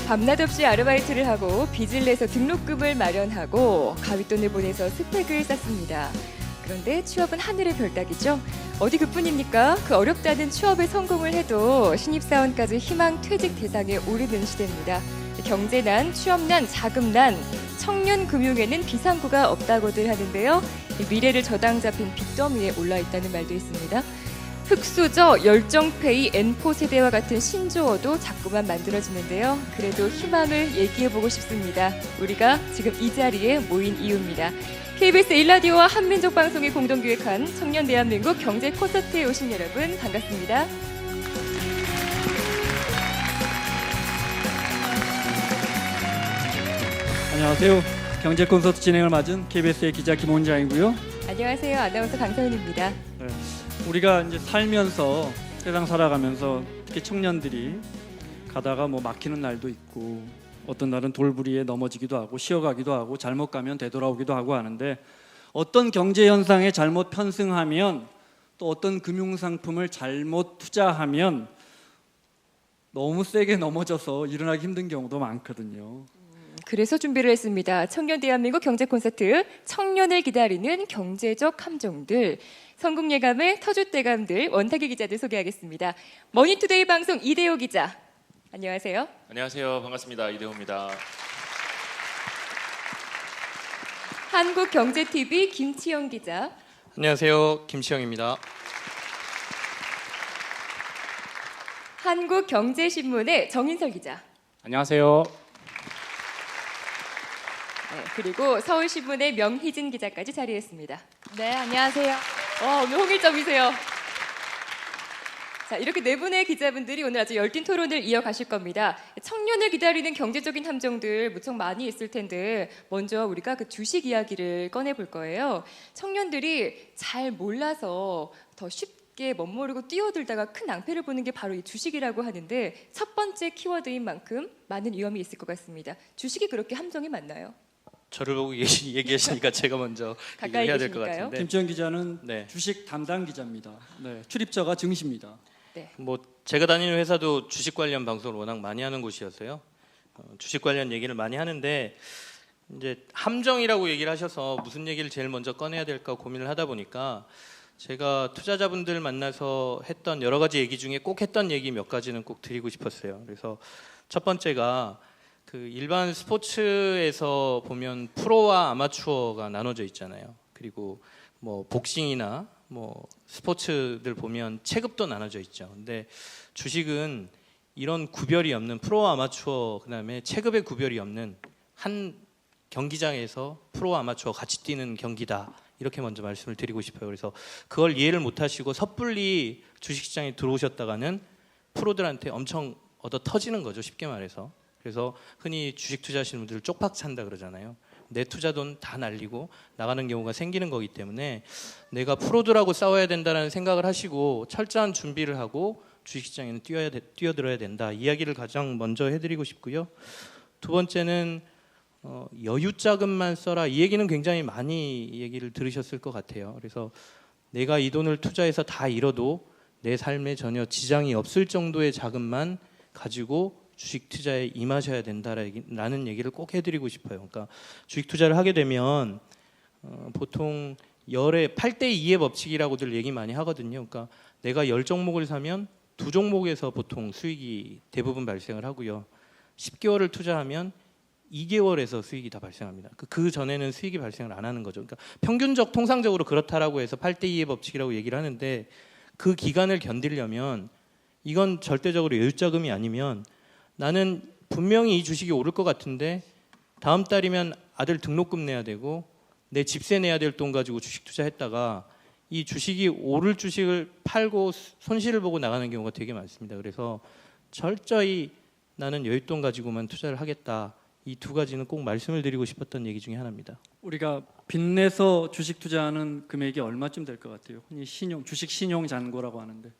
밤낮 없이 아르바이트를 하고 빚을 내서 등록금을 마련하고 가윗돈을 보내서 스펙을 쌓습니다. 그런데 취업은 하늘의 별따기죠. 어디 그뿐입니까? 그 어렵다는 취업에 성공을 해도 신입사원까지 희망 퇴직 대상에 오르는 시대입니다. 경제난, 취업난, 자금난, 청년 금융에는 비상구가 없다고들 하는데요. 미래를 저당 잡힌 빚더미에 올라있다는 말도 있습니다. 흑수저, 열정페이, N포 세대와 같은 신조어도 자꾸만 만들어지는데요. 그래도 희망을 얘기해보고 싶습니다. 우리가 지금 이 자리에 모인 이유입니다. KBS 1라디오와 한민족방송이 공동기획한 청년 대한민국 경제 콘서트에 오신 여러분 반갑습니다. 안녕하세요. 경제 콘서트 진행을 맡은 KBS의 기자 김원장이고요. 안녕하세요. 아나운서 강서은입니다. 네, 우리가 이제 살면서 세상 살아가면서 특히 청년들이 가다가 뭐 막히는 날도 있고 어떤 날은 돌부리에 넘어지기도 하고 쉬어가기도 하고 잘못 가면 되돌아오기도 하고 하는데 어떤 경제 현상에 잘못 편승하면 또 어떤 금융 상품을 잘못 투자하면 너무 세게 넘어져서 일어나기 힘든 경우도 많거든요. 그래서 준비를 했습니다. 청년 대한민국 경제 콘서트, 청년을 기다리는 경제적 함정들, 성공 예감의 터줏대감들, 원탁의 기자들 소개하겠습니다. 머니투데이 방송 이대호 기자, 안녕하세요. 안녕하세요. 반갑습니다. 이대호입니다. 한국경제TV 김치영 기자, 안녕하세요. 김치영입니다. 한국경제신문의 정인설 기자, 안녕하세요. 네, 그리고 서울신문의 명희진 기자까지 자리했습니다. 네, 안녕하세요. 오늘 홍일점이세요. 자, 이렇게 네 분의 기자분들이 오늘 아주 열띤 토론을 이어가실 겁니다. 청년을 기다리는 경제적인 함정들 무척 많이 있을 텐데 먼저 우리가 그 주식 이야기를 꺼내볼 거예요. 청년들이 잘 몰라서 더 쉽게 멋모르고 뛰어들다가 큰 낭패를 보는 게 바로 이 주식이라고 하는데 첫 번째 키워드인 만큼 많은 위험이 있을 것 같습니다. 주식이 그렇게 함정이 맞나요? 저를 보고 얘기하시니까 제가 먼저 가까이 얘기를 해야 될 것 계시니까요. 같은데. 김치영 기자는 네. 주식 담당 기자입니다. 네, 출입처가 증시입니다. 뭐 제가 다니는 회사도 주식 관련 방송을 워낙 많이 하는 곳이어서요. 주식 관련 얘기를 많이 하는데 이제 함정이라고 얘기를 하셔서 무슨 얘기를 제일 먼저 꺼내야 될까 고민을 하다 보니까 제가 투자자분들 만나서 했던 여러 가지 얘기 중에 꼭 했던 얘기 몇 가지는 꼭 드리고 싶었어요. 그래서 첫 번째가 그 일반 스포츠에서 보면 프로와 아마추어가 나눠져 있잖아요. 그리고 뭐 복싱이나 뭐 스포츠들 보면 체급도 나눠져 있죠. 근데 주식은 이런 구별이 없는 프로와 아마추어 그다음에 체급의 구별이 없는 한 경기장에서 프로와 아마추어 같이 뛰는 경기다. 이렇게 먼저 말씀을 드리고 싶어요. 그래서 그걸 이해를 못 하시고 섣불리 주식시장에 들어오셨다가는 프로들한테 엄청 얻어 터지는 거죠. 쉽게 말해서. 그래서 흔히 주식 투자하시는 분들을 쪽박 찬다 그러잖아요. 내 투자 돈 다 날리고 나가는 경우가 생기는 거기 때문에 내가 프로들하고 싸워야 된다는 생각을 하시고 철저한 준비를 하고 주식시장에는 뛰어들어야 된다. 이야기를 가장 먼저 해드리고 싶고요. 두 번째는 여유 자금만 써라. 이 얘기는 굉장히 많이 얘기를 들으셨을 것 같아요. 그래서 내가 이 돈을 투자해서 다 잃어도 내 삶에 전혀 지장이 없을 정도의 자금만 가지고 주식 투자에 임하셔야 된다라는 얘기를 꼭 해드리고 싶어요. 그러니까 주식 투자를 하게 되면 보통 열의 8대2의 법칙이라고들 얘기 많이 하거든요. 그러니까 내가 10종목을 사면 2종목에서 보통 수익이 대부분 발생을 하고요. 10개월을 투자하면 2개월에서 수익이 다 발생합니다. 그 전에는 수익이 발생을 안 하는 거죠. 그러니까 평균적 통상적으로 그렇다라고 해서 8대2의 법칙이라고 얘기를 하는데 그 기간을 견디려면 이건 절대적으로 여유자금이 아니면 나는 분명히 이 주식이 오를 것 같은데 다음 달이면 아들 등록금 내야 되고 내 집세 내야 될 돈 가지고 주식 투자했다가 이 주식이 오를 주식을 팔고 손실을 보고 나가는 경우가 되게 많습니다. 그래서 철저히 나는 여윳돈 가지고만 투자를 하겠다. 이 두 가지는 꼭 말씀을 드리고 싶었던 얘기 중에 하나입니다. 우리가 빚내서 주식 투자하는 금액이 얼마쯤 될 것 같아요? 흔히 주식 신용 잔고라고 하는데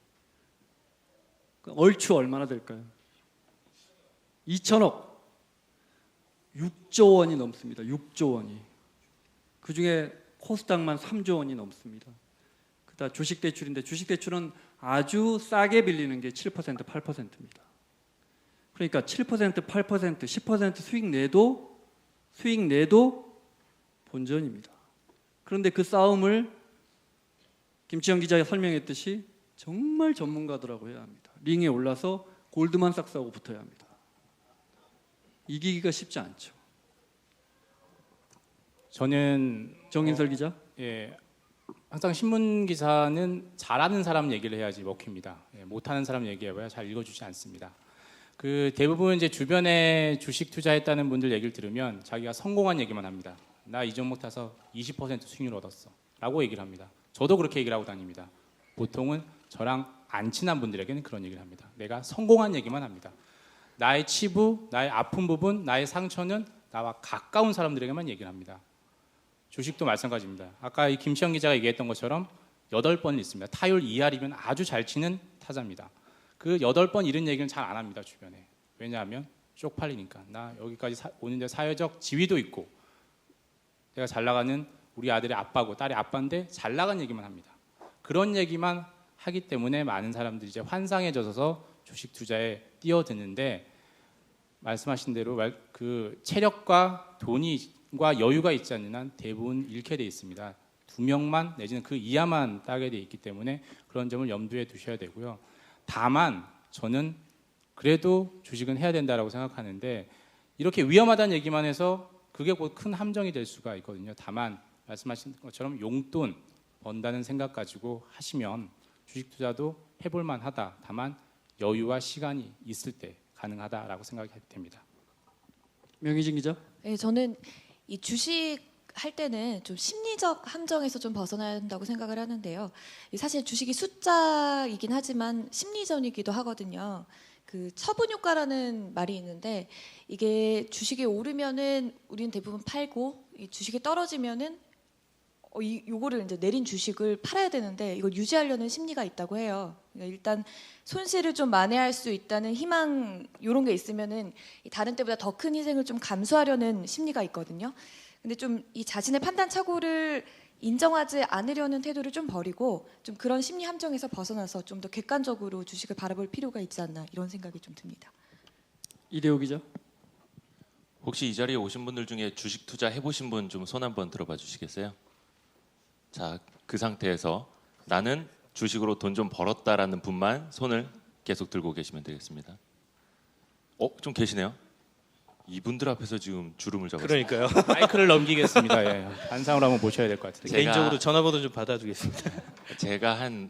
얼추 얼마나 될까요? 2천억, 6조 원이 넘습니다. 6조 원이. 그중에 코스닥만 3조 원이 넘습니다. 그다음 주식 대출인데 주식 대출은 아주 싸게 빌리는 게 7%, 8%입니다. 그러니까 7%, 8%, 10% 수익 내도 본전입니다. 그런데 그 싸움을 김치영 기자가 설명했듯이 정말 전문가들하고 해야 합니다. 링에 올라서 골드만삭스하고 붙어야 합니다. 이기기가 쉽지 않죠. 저는 정인설 기자. 예, 항상 신문 기사는 잘하는 사람 얘기를 해야지 먹힙니다. 예, 못하는 사람 얘기해봐야 잘 읽어주지 않습니다. 그 대부분 이제 주변에 주식 투자했다는 분들 얘기를 들으면 자기가 성공한 얘기만 합니다. 나 이 종목 타서 20% 수익률 얻었어라고 얘기를 합니다. 저도 그렇게 얘기를 하고 다닙니다. 보통은 저랑 안 친한 분들에게는 그런 얘기를 합니다. 내가 성공한 얘기만 합니다. 나의 치부, 나의 아픈 부분, 나의 상처는 나와 가까운 사람들에게만 얘기를 합니다. 주식도 마찬가지입니다. 아까 이 김시영 기자가 얘기했던 것처럼 8번 있습니다. 타율 2할이면 아주 잘 치는 타자입니다. 그 8번 이런 얘기는 잘 안 합니다. 주변에. 왜냐하면 쪽팔리니까. 나 여기까지 오는데 사회적 지위도 있고 내가 잘 나가는 우리 아들의 아빠고 딸의 아빠인데 잘 나간 얘기만 합니다. 그런 얘기만 하기 때문에 많은 사람들이 이제 환상에 젖어서 주식 투자에 뛰어드는데 말씀하신 대로 그 체력과 돈과 여유가 있지 않는 한 대부분 잃게 돼 있습니다. 2명만 내지는 그 이하만 따게 돼 있기 때문에 그런 점을 염두에 두셔야 되고요. 다만 저는 그래도 주식은 해야 된다라고 생각하는데 이렇게 위험하다는 얘기만 해서 그게 곧 큰 함정이 될 수가 있거든요. 다만 말씀하신 것처럼 용돈 번다는 생각 가지고 하시면 주식 투자도 해볼 만하다. 다만 여유와 시간이 있을 때 가능하다라고 생각이 됩니다. 명희진 기자. 네, 저는 이 주식 할 때는 좀 심리적 함정에서 좀 벗어나야 한다고 생각을 하는데요. 사실 주식이 숫자이긴 하지만 심리전이기도 하거든요. 그 처분 효과라는 말이 있는데 이게 주식이 오르면은 우리는 대부분 팔고 이 주식이 떨어지면은 요거를 이제 내린 주식을 팔아야 되는데 이걸 유지하려는 심리가 있다고 해요. 그러니까 일단 손실을 좀 만회할 수 있다는 희망 이런 게 있으면은 다른 때보다 더 큰 희생을 좀 감수하려는 심리가 있거든요. 근데 좀 이 자신의 판단 착오를 인정하지 않으려는 태도를 좀 버리고 좀 그런 심리 함정에서 벗어나서 좀 더 객관적으로 주식을 바라볼 필요가 있지 않나 이런 생각이 좀 듭니다. 이대호 기자. 혹시 이 자리에 오신 분들 중에 주식 투자 해보신 분 좀 손 한번 들어봐 주시겠어요? 자, 그 상태에서 나는 주식으로 돈 좀 벌었다라는 분만 손을 계속 들고 계시면 되겠습니다. 좀 계시네요. 이분들 앞에서 지금 주름을 잡았어요. 그러니까요. 마이크를 넘기겠습니다. 예. 반상으로 한번 모셔야 될 것 같은데. 개인적으로 전화번호 좀 받아두겠습니다. 제가 한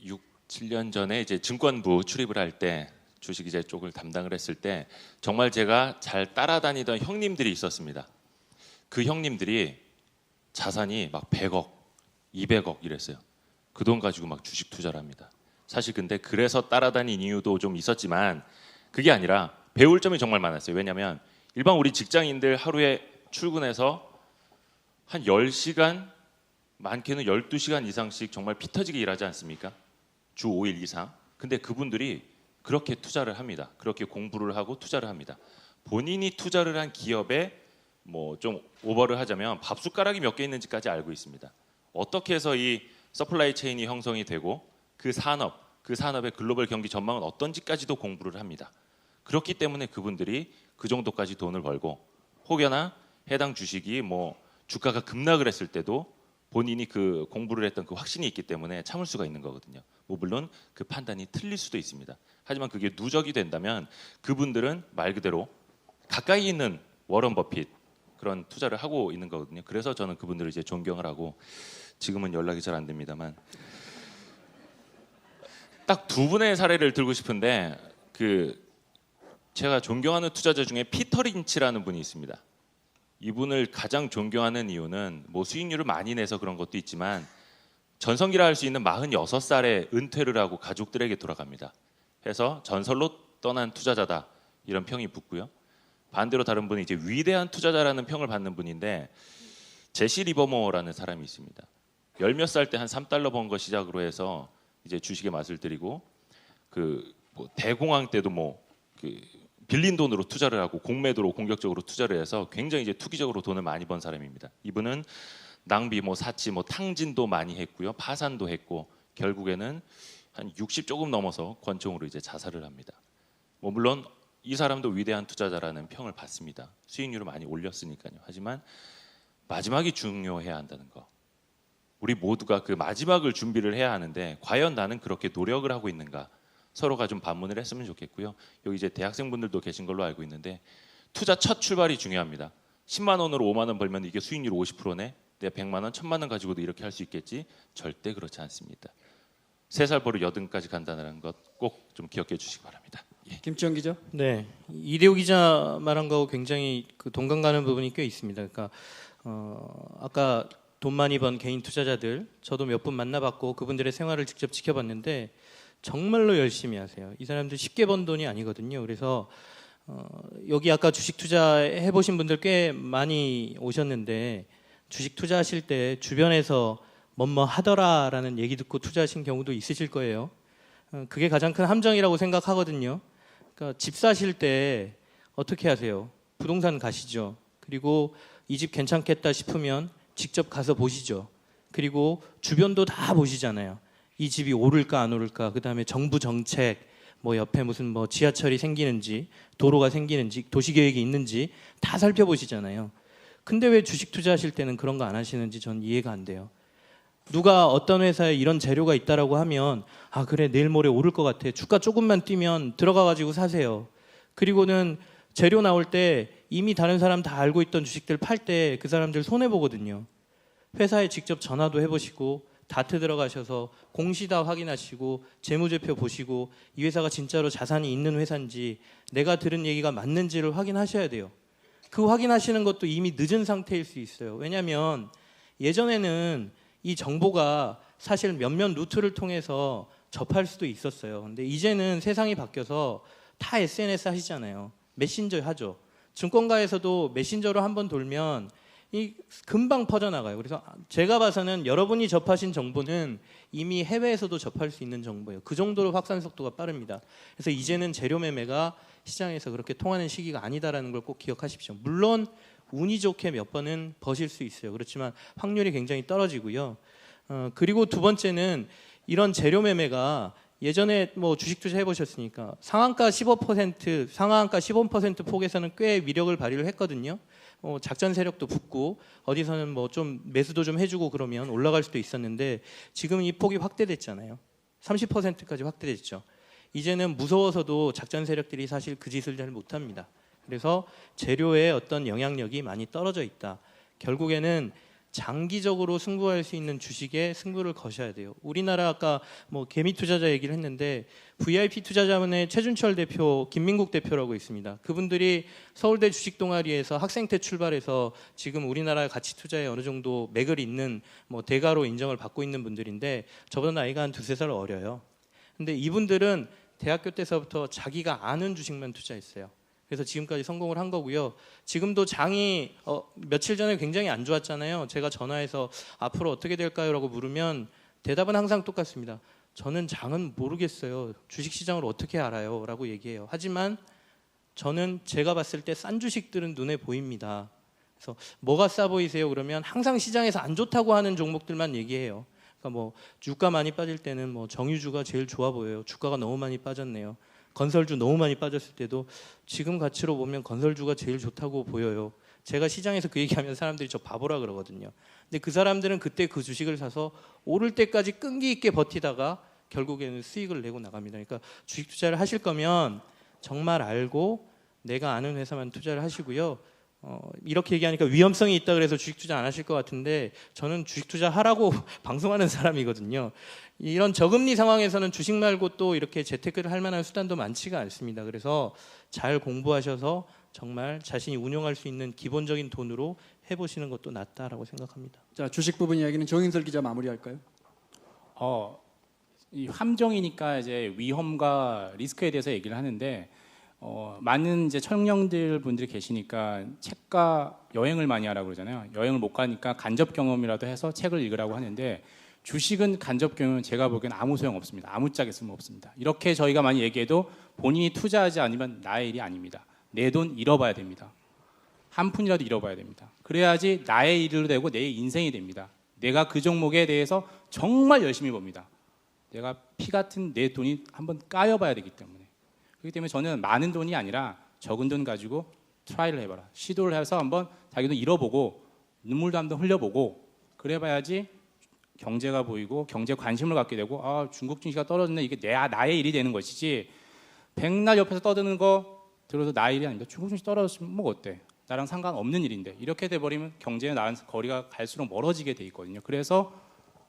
6, 7년 전에 이제 증권부 출입을 할 때 주식 이제 쪽을 담당을 했을 때 정말 제가 잘 따라다니던 형님들이 있었습니다. 그 형님들이 자산이 막 100억, 200억 이랬어요. 그 돈 가지고 막 주식 투자를 합니다. 사실 근데 그래서 따라다닌 이유도 좀 있었지만 그게 아니라 배울 점이 정말 많았어요. 왜냐하면 일반 우리 직장인들 하루에 출근해서 한 10시간, 많게는 12시간 이상씩 정말 피 터지게 일하지 않습니까? 주 5일 이상. 근데 그분들이 그렇게 투자를 합니다. 그렇게 공부를 하고 투자를 합니다. 본인이 투자를 한 기업에 뭐 좀 오버를 하자면 밥숟가락이 몇 개 있는지까지 알고 있습니다. 어떻게 해서 이 서플라이 체인이 형성이 되고 그 산업의 글로벌 경기 전망은 어떤지까지도 공부를 합니다. 그렇기 때문에 그분들이 그 정도까지 돈을 벌고 혹여나 해당 주식이 뭐 주가가 급락을 했을 때도 본인이 그 공부를 했던 그 확신이 있기 때문에 참을 수가 있는 거거든요. 뭐 물론 그 판단이 틀릴 수도 있습니다. 하지만 그게 누적이 된다면 그분들은 말 그대로 가까이 있는 워런 버핏 그런 투자를 하고 있는 거거든요. 그래서 저는 그분들을 이제 존경을 하고 지금은 연락이 잘 안 됩니다만 딱 두 분의 사례를 들고 싶은데 제가 존경하는 투자자 중에 피터 린치라는 분이 있습니다. 이분을 가장 존경하는 이유는 뭐 수익률을 많이 내서 그런 것도 있지만 전성기라 할 수 있는 46살에 은퇴를 하고 가족들에게 돌아갑니다. 해서 전설로 떠난 투자자다 이런 평이 붙고요. 반대로 다른 분은 이제 위대한 투자자라는 평을 받는 분인데 제시 리버모어라는 사람이 있습니다. 열 몇 살 때 한 3달러 번 거 시작으로 해서 이제 주식의 맛을 들이고 뭐 대공황 때도 빌린 돈으로 투자를 하고 공매도로 공격적으로 투자를 해서 굉장히 이제 투기적으로 돈을 많이 번 사람입니다. 이분은 낭비, 사치, 탕진도 많이 했고요, 파산도 했고 결국에는 한 60 조금 넘어서 권총으로 이제 자살을 합니다. 물론 이 사람도 위대한 투자자라는 평을 받습니다. 수익률을 많이 올렸으니까요. 하지만 마지막이 중요해야 한다는 거. 우리 모두가 그 마지막을 준비를 해야 하는데 과연 나는 그렇게 노력을 하고 있는가? 서로가 좀 반문을 했으면 좋겠고요. 여기 이제 대학생분들도 계신 걸로 알고 있는데 투자 첫 출발이 중요합니다. 10만 원으로 5만 원 벌면 이게 수익률 50%네. 내가 100만 원, 1000만 원 가지고도 이렇게 할 수 있겠지? 절대 그렇지 않습니다. 3살 버릇 8까지 간다는 것 꼭 좀 기억해 주시기 바랍니다. 예. 김치영 기자. 네, 이대호 기자 말한 거하고 굉장히 그 동감 가는 부분이 꽤 있습니다. 그러니까 아까 돈 많이 번 개인 투자자들 저도 몇 분 만나봤고 그분들의 생활을 직접 지켜봤는데 정말로 열심히 하세요. 이 사람들 쉽게 번 돈이 아니거든요. 그래서 여기 아까 주식 투자해 보신 분들 꽤 많이 오셨는데 주식 투자하실 때 주변에서 뭐뭐 하더라라는 얘기 듣고 투자하신 경우도 있으실 거예요. 그게 가장 큰 함정이라고 생각하거든요. 그러니까 집 사실 때 어떻게 하세요? 부동산 가시죠. 그리고 이 집 괜찮겠다 싶으면 직접 가서 보시죠. 그리고 주변도 다 보시잖아요. 이 집이 오를까 안 오를까, 그 다음에 정부 정책, 뭐 옆에 무슨 뭐 지하철이 생기는지, 도로가 생기는지, 도시계획이 있는지 다 살펴보시잖아요. 근데 왜 주식 투자하실 때는 그런 거 안 하시는지 전 이해가 안 돼요. 누가 어떤 회사에 이런 재료가 있다라고 하면 아 그래 내일 모레 오를 것 같아. 주가 조금만 뛰면 들어가 가지고 사세요. 그리고는 재료 나올 때 이미 다른 사람 다 알고 있던 주식들 팔 때 그 사람들 손해 보거든요. 회사에 직접 전화도 해보시고 다트 들어가셔서 공시다 확인하시고 재무제표 보시고 이 회사가 진짜로 자산이 있는 회사인지 내가 들은 얘기가 맞는지를 확인하셔야 돼요. 그 확인하시는 것도 이미 늦은 상태일 수 있어요. 왜냐하면 예전에는 이 정보가 사실 몇몇 루트를 통해서 접할 수도 있었어요. 근데 이제는 세상이 바뀌어서 다 SNS 하시잖아요. 메신저 하죠. 증권가에서도 메신저로 한번 돌면 이 금방 퍼져나가요. 그래서 제가 봐서는 여러분이 접하신 정보는 이미 해외에서도 접할 수 있는 정보예요. 그 정도로 확산 속도가 빠릅니다. 그래서 이제는 재료 매매가 시장에서 그렇게 통하는 시기가 아니다라는 걸 꼭 기억하십시오. 물론 운이 좋게 몇 번은 버실 수 있어요. 그렇지만 확률이 굉장히 떨어지고요. 그리고 두 번째는 이런 재료 매매가 예전에 뭐 주식 투자 해보셨으니까 상한가 15%, 상한가 15% 폭에서는 꽤 위력을 발휘를 했거든요. 작전 세력도 붙고 어디서는 뭐 좀 매수도 좀 해주고 그러면 올라갈 수도 있었는데 지금 이 폭이 확대됐잖아요. 30%까지 확대됐죠. 이제는 무서워서도 작전 세력들이 사실 그 짓을 잘 못합니다. 그래서 재료의 어떤 영향력이 많이 떨어져 있다. 결국에는 장기적으로 승부할 수 있는 주식에 승부를 거셔야 돼요. 우리나라 아까 뭐 개미 투자자 얘기를 했는데 VIP 투자자문의 최준철 대표, 김민국 대표라고 있습니다. 그분들이 서울대 주식 동아리에서 학생 때 출발해서 지금 우리나라 가치 투자에 어느 정도 맥을 잇는 뭐 대가로 인정을 받고 있는 분들인데 저보다 나이가 한 2-3살 어려요. 근데 이분들은 대학교 때서부터 자기가 아는 주식만 투자했어요. 그래서 지금까지 성공을 한 거고요. 지금도 장이 며칠 전에 굉장히 안 좋았잖아요. 제가 전화해서 앞으로 어떻게 될까요? 라고 물으면 대답은 항상 똑같습니다. 저는 장은 모르겠어요. 주식시장을 어떻게 알아요? 라고 얘기해요. 하지만 저는 제가 봤을 때 싼 주식들은 눈에 보입니다. 그래서 뭐가 싸 보이세요? 그러면 항상 시장에서 안 좋다고 하는 종목들만 얘기해요. 그러니까 뭐 주가 많이 빠질 때는 뭐 정유주가 제일 좋아 보여요. 주가가 너무 많이 빠졌네요. 건설주 너무 많이 빠졌을 때도 지금 가치로 보면 건설주가 제일 좋다고 보여요. 제가 시장에서 그 얘기하면 사람들이 저 바보라 그러거든요. 근데 그 사람들은 그때 그 주식을 사서 오를 때까지 끈기 있게 버티다가 결국에는 수익을 내고 나갑니다. 그러니까 주식 투자를 하실 거면 정말 알고 내가 아는 회사만 투자를 하시고요. 이렇게 얘기하니까 위험성이 있다 그래서 주식 투자 안 하실 것 같은데 저는 주식 투자 하라고 방송하는 사람이거든요. 이런 저금리 상황에서는 주식 말고 또 이렇게 재테크를 할 만한 수단도 많지가 않습니다. 그래서 잘 공부하셔서 정말 자신이 운용할 수 있는 기본적인 돈으로 해보시는 것도 낫다라고 생각합니다. 자, 주식 부분 이야기는 정인설 기자 마무리할까요? 이 함정이니까 이제 위험과 리스크에 대해서 얘기를 하는데 많은 이제 청년들 분들이 계시니까 책과 여행을 많이 하라고 그러잖아요. 여행을 못 가니까 간접 경험이라도 해서 책을 읽으라고 하는데 주식은 간접 경험은 제가 보기엔 아무 소용 없습니다. 아무짝에 쓸모 없습니다. 이렇게 저희가 많이 얘기해도 본인이 투자하지 않으면 나의 일이 아닙니다. 내 돈 잃어봐야 됩니다. 한 푼이라도 잃어봐야 됩니다. 그래야지 나의 일로 되고 내 인생이 됩니다. 내가 그 종목에 대해서 정말 열심히 봅니다. 내가 피 같은 내 돈이 한번 까여봐야 되기 때문에. 그렇기 때문에 저는 많은 돈이 아니라 적은 돈 가지고 트라이를 해봐라. 시도를 해서 한번 자기도 잃어보고 눈물도 한번 흘려보고 그래봐야지 경제가 보이고 경제 관심을 갖게 되고 아 중국 증시가 떨어졌네 이게 나의 일이 되는 것이지 백날 옆에서 떠드는 거 들어도 나의 일이 아닙니다. 중국 증시 떨어졌으면 뭐 어때? 나랑 상관없는 일인데 이렇게 돼버리면 경제에 나랑 거리가 갈수록 멀어지게 돼 있거든요. 그래서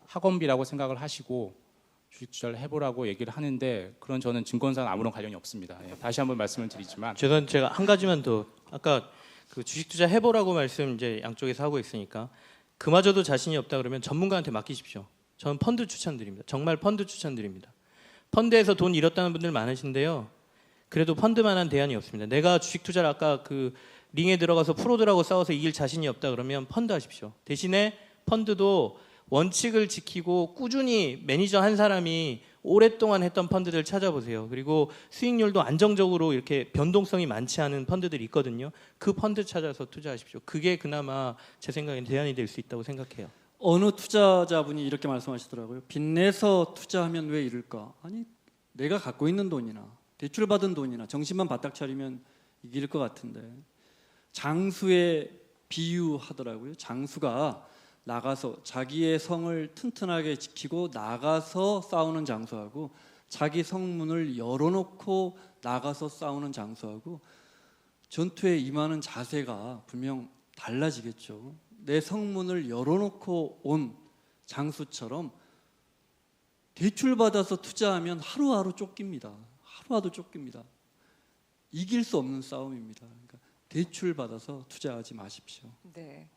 학원비라고 생각을 하시고 주식 투자를 해보라고 얘기를 하는데 그런 저는 증권사는 아무런 관련이 없습니다. 예, 다시 한번 말씀을 드리지만 죄송한데 제가 한 가지만 더 아까 그 주식 투자 해보라고 말씀 이제 양쪽에서 하고 있으니까 그마저도 자신이 없다 그러면 전문가한테 맡기십시오. 저는 펀드 추천드립니다. 정말 펀드 추천드립니다. 펀드에서 돈 잃었다는 분들 많으신데요. 그래도 펀드만한 대안이 없습니다. 내가 주식 투자를 아까 그 링에 들어가서 프로들하고 싸워서 이길 자신이 없다 그러면 펀드 하십시오. 대신에 펀드도 원칙을 지키고 꾸준히 매니저 한 사람이 오랫동안 했던 펀드들 찾아보세요. 그리고 수익률도 안정적으로 이렇게 변동성이 많지 않은 펀드들이 있거든요. 그 펀드 찾아서 투자하십시오. 그게 그나마 제 생각엔 대안이 될 수 있다고 생각해요. 어느 투자자분이 이렇게 말씀하시더라고요. 빚내서 투자하면 왜 이럴까? 아니 내가 갖고 있는 돈이나 대출받은 돈이나 정신만 바짝 차리면 이길 것 같은데 장수에 비유하더라고요. 장수가 나가서 자기의 성을 튼튼하게 지키고 나가서 싸우는 장수하고 자기 성문을 열어놓고 나가서 싸우는 장수하고 전투에 임하는 자세가 분명 달라지겠죠. 내 성문을 열어놓고 온 장수처럼 대출받아서 투자하면 하루하루 쫓깁니다. 하루하루 쫓깁니다. 이길 수 없는 싸움입니다. 그러니까 대출받아서 투자하지 마십시오. 네.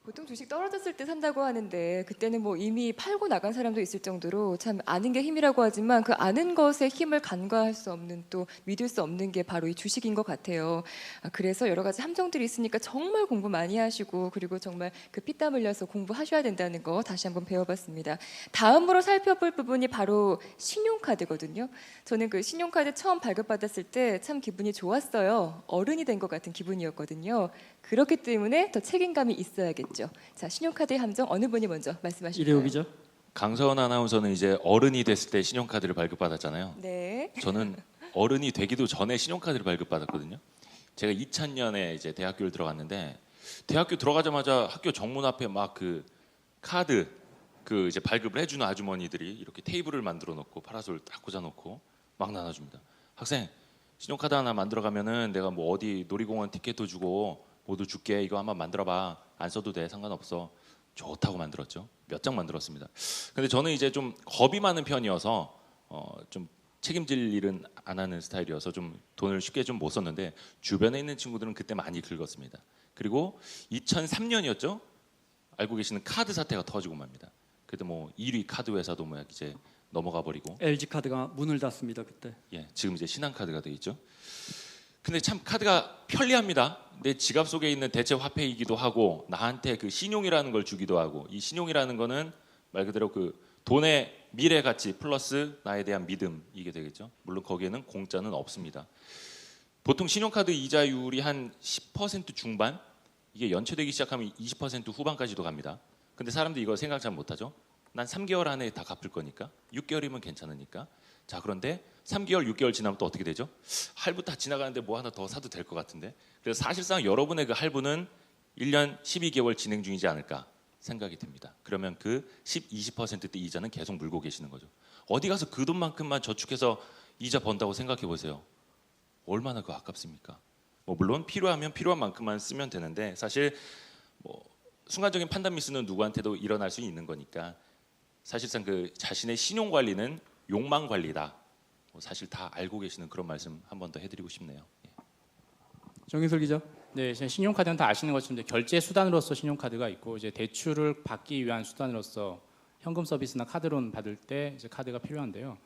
보통 주식 떨어졌을 때 산다고 하는데 그때는 뭐 이미 팔고 나간 사람도 있을 정도로 참 아는 게 힘이라고 하지만 그 아는 것의 힘을 간과할 수 없는 또 믿을 수 없는 게 바로 이 주식인 것 같아요. 그래서 여러 가지 함정들이 있으니까 정말 공부 많이 하시고 그리고 정말 그 피땀 흘려서 공부하셔야 된다는 거 다시 한번 배워봤습니다. 다음으로 살펴볼 부분이 바로 신용카드거든요. 저는 그 신용카드 처음 발급받았을 때 참 기분이 좋았어요. 어른이 된 것 같은 기분이었거든요. 그렇기 때문에 더 책임감이 있어야겠죠. 자, 신용카드의 함정 어느 분이 먼저 말씀하실까요? 이래옥 기자. 강서원 아나운서는 이제 어른이 됐을 때 신용카드를 발급받았잖아요. 네. 저는 어른이 되기도 전에 신용카드를 발급받았거든요. 제가 2000년에 이제 대학교를 들어갔는데 대학교 들어가자마자 학교 정문 앞에 막 그 카드 그 이제 발급을 해주는 아주머니들이 이렇게 테이블을 만들어 놓고 파라솔 딱 꽂아 놓고 막 나눠줍니다. 학생 신용카드 하나 만들어 가면은 내가 뭐 어디 놀이공원 티켓도 주고 모두 줄게. 이거 한번 만들어봐. 안 써도 돼. 상관없어. 좋다고 만들었죠. 몇 장 만들었습니다. 근데 저는 이제 좀 겁이 많은 편이어서 좀 책임질 일은 안 하는 스타일이어서 좀 돈을 쉽게 좀 못 썼는데 주변에 있는 친구들은 그때 많이 긁었습니다. 그리고 2003년이었죠. 알고 계시는 카드 사태가 터지고 맙니다. 그때 뭐 1위 카드 회사도 뭐 이제 넘어가 버리고 LG 카드가 문을 닫습니다 그때. 예, 지금 이제 신한카드가 돼 있죠. 근데 참 카드가 편리합니다. 내 지갑 속에 있는 대체 화폐이기도 하고 나한테 그 신용이라는 걸 주기도 하고 이 신용이라는 거는 말 그대로 그 돈의 미래 가치 플러스 나에 대한 믿음 이게 되겠죠. 물론 거기에는 공짜는 없습니다. 보통 신용카드 이자율이 한 10% 중반 이게 연체되기 시작하면 20% 후반까지도 갑니다. 근데 사람들이 이거 생각 잘 못하죠. 난 3개월 안에 다 갚을 거니까 6개월이면 괜찮으니까. 자 그런데 3개월, 6개월 지나면 또 어떻게 되죠? 할부 다 지나가는데 뭐 하나 더 사도 될 것 같은데. 그래서 사실상 여러분의 그 할부는 1년 12개월 진행 중이지 않을까 생각이 듭니다. 그러면 그 20%대 이자는 계속 물고 계시는 거죠. 어디 가서 그 돈만큼만 저축해서 이자 번다고 생각해 보세요. 얼마나 그 아깝습니까? 뭐 물론 필요하면 필요한 만큼만 쓰면 되는데 사실 뭐 순간적인 판단 미스는 누구한테도 일어날 수 있는 거니까 사실상 그 자신의 신용 관리는 욕망 관리다. 사실 다 알고 계시는 그런 말씀 한 번 더 해드리고 싶네요. 정인솔 기자. 네, 이제 신용카드는 다 아시는 것처럼 결제 수단으로서 신용카드가 있고 이제 대출을 받기 위한 수단으로서 현금 서비스나 카드론 받을 때 이제 카드가 필요한데요.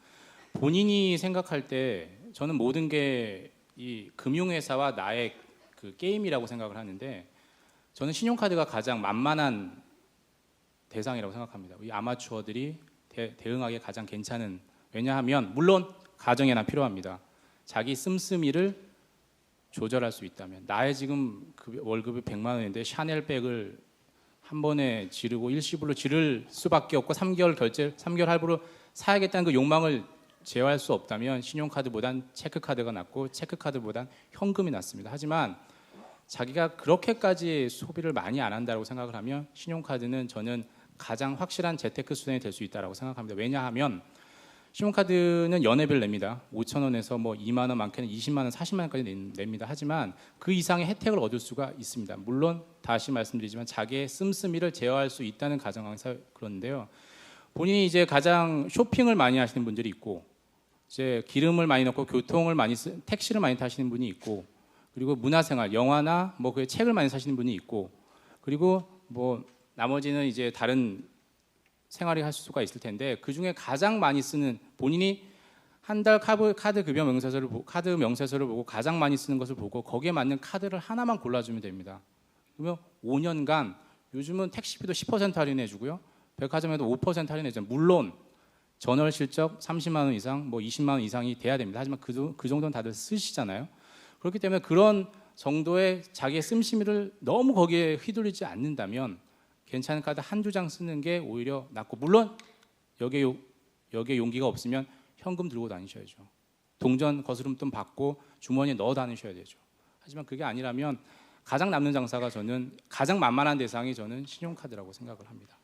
본인이 생각할 때 저는 모든 게 이 금융회사와 나의 그 게임이라고 생각을 하는데 저는 신용카드가 가장 만만한 대상이라고 생각합니다. 이 아마추어들이 대응하기에 가장 괜찮은 왜냐하면 물론 가정에나 필요합니다. 자기 씀씀이를 조절할 수 있다면 나의 지금 월급이 100만 원인데 샤넬 백을 한 번에 지르고 일시불로 지를 수밖에 없고 3개월 결제, 3개월 할부로 사야겠다는 그 욕망을 제어할 수 없다면 신용카드보단 체크카드가 낫고 체크카드보단 현금이 낫습니다. 하지만 자기가 그렇게까지 소비를 많이 안 한다고 생각을 하면 신용카드는 저는 가장 확실한 재테크 수단이 될 수 있다고 생각합니다. 왜냐하면 신용카드는 연회별 냅니다. 5,000원에서 뭐 2만 원, 많게는 20만 원, 40만 원까지 냅니다. 하지만 그 이상의 혜택을 얻을 수가 있습니다. 물론 다시 말씀드리지만 자기의 씀씀이를 제어할 수 있다는 가정하에서 그런데요. 본인이 이제 가장 쇼핑을 많이 하시는 분들이 있고, 이제 기름을 많이 넣고 교통을 많이 택시를 많이 타시는 분이 있고, 그리고 문화생활, 영화나 뭐 그 책을 많이 사시는 분이 있고, 그리고 뭐 나머지는 이제 다른 생활을 할 수가 있을 텐데 그 중에 가장 많이 쓰는 본인이 한 달 카드 급여 명세서를 카드 명세서를 보고 가장 많이 쓰는 것을 보고 거기에 맞는 카드를 하나만 골라주면 됩니다. 그러면 5년간 요즘은 택시비도 10% 할인해주고요, 백화점에도 5% 할인해주죠. 물론 전월 실적 30만 원 이상, 뭐 20만 원 이상이 돼야 됩니다. 하지만 그 정도는 다들 쓰시잖아요. 그렇기 때문에 그런 정도의 자기의 씀씀이를 너무 거기에 휘둘리지 않는다면 괜찮은 카드 한두 장 쓰는 게 오히려 낫고, 물론 여기에 용기가 없으면 현금 들고 다니셔야죠. 동전 거스름돈 받고 주머니에 넣어 다니셔야 되죠. 하지만 그게 아니라면 가장 남는 장사가 저는 가장 만만한 대상이 저는 신용카드라고 생각을 합니다.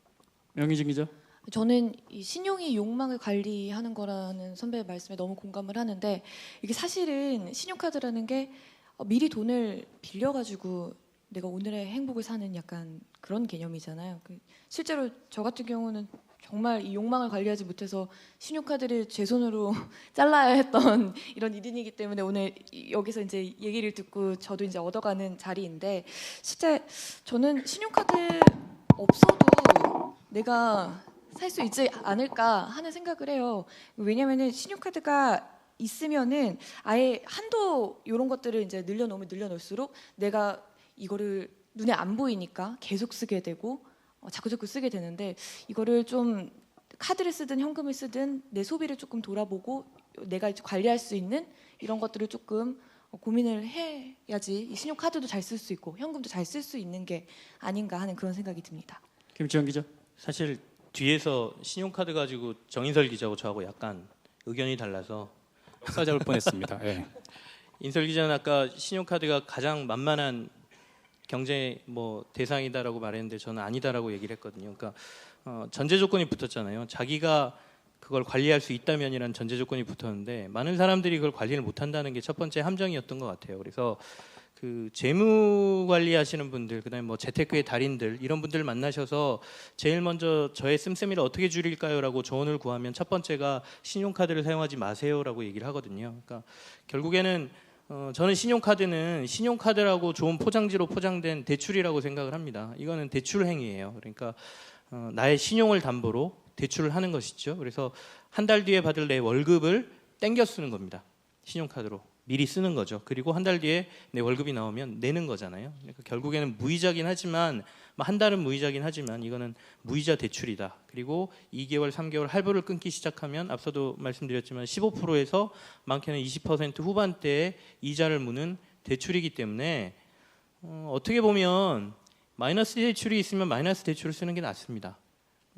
명희진 기자. 저는 이 신용이 욕망을 관리하는 거라는 선배의 말씀에 너무 공감을 하는데, 이게 사실은 신용카드라는 게 미리 돈을 빌려가지고 내가 오늘의 행복을 사는 약간 그런 개념이잖아요. 실제로 저 같은 경우는 정말 이 욕망을 관리하지 못해서 신용카드를 제 손으로 잘라야 했던 이런 일인이기 때문에 오늘 여기서 이제 얘기를 듣고 저도 이제 얻어가는 자리인데, 실제 저는 신용카드 없어도 내가 살 수 있지 않을까 하는 생각을 해요. 왜냐면은 신용카드가 있으면은 아예 한도 이런 것들을 이제 늘려놓을수록 내가 이거를 눈에 안 보이니까 계속 쓰게 되고 자꾸 쓰게 되는데, 이거를 좀 카드를 쓰든 현금을 쓰든 내 소비를 조금 돌아보고 내가 이제 관리할 수 있는 이런 것들을 조금 고민을 해야지 이 신용카드도 잘 쓸 수 있고 현금도 잘 쓸 수 있는 게 아닌가 하는 그런 생각이 듭니다. 김치현 기자. 사실 뒤에서 신용카드 가지고 정인설 기자하고 저하고 약간 의견이 달라서 싸잡을 뻔했습니다. 예. 인설 기자는 아까 신용카드가 가장 만만한 경제 뭐 대상이다라고 말했는데 저는 아니다라고 얘기를 했거든요. 그러니까 전제 조건이 붙었잖아요. 자기가 그걸 관리할 수 있다면이라는 전제 조건이 붙었는데 많은 사람들이 그걸 관리를 못한다는 게 첫 번째 함정이었던 것 같아요. 그래서 그 재무 관리하시는 분들, 그다음에 뭐 재테크의 달인들 이런 분들 만나셔서 제일 먼저 저의 씀씀이를 어떻게 줄일까요라고 조언을 구하면 첫 번째가 신용카드를 사용하지 마세요라고 얘기를 하거든요. 그러니까 결국에는 저는 신용카드라고 좋은 포장지로 포장된 대출이라고 생각을 합니다. 이거는 대출 행위예요. 그러니까 나의 신용을 담보로 대출을 하는 것이죠. 그래서 한 달 뒤에 받을 내 월급을 땡겨 쓰는 겁니다. 신용카드로 미리 쓰는 거죠. 그리고 한 달 뒤에 내 월급이 나오면 내는 거잖아요. 그러니까 결국에는 무이자긴 하지만 한 달은 무이자긴 하지만 이거는 무이자 대출이다. 그리고 2개월, 3개월 할부를 끊기 시작하면 앞서도 말씀드렸지만 15%에서 많게는 20% 후반대의 이자를 무는 대출이기 때문에 어떻게 보면 마이너스 대출이 있으면 마이너스 대출을 쓰는 게 낫습니다.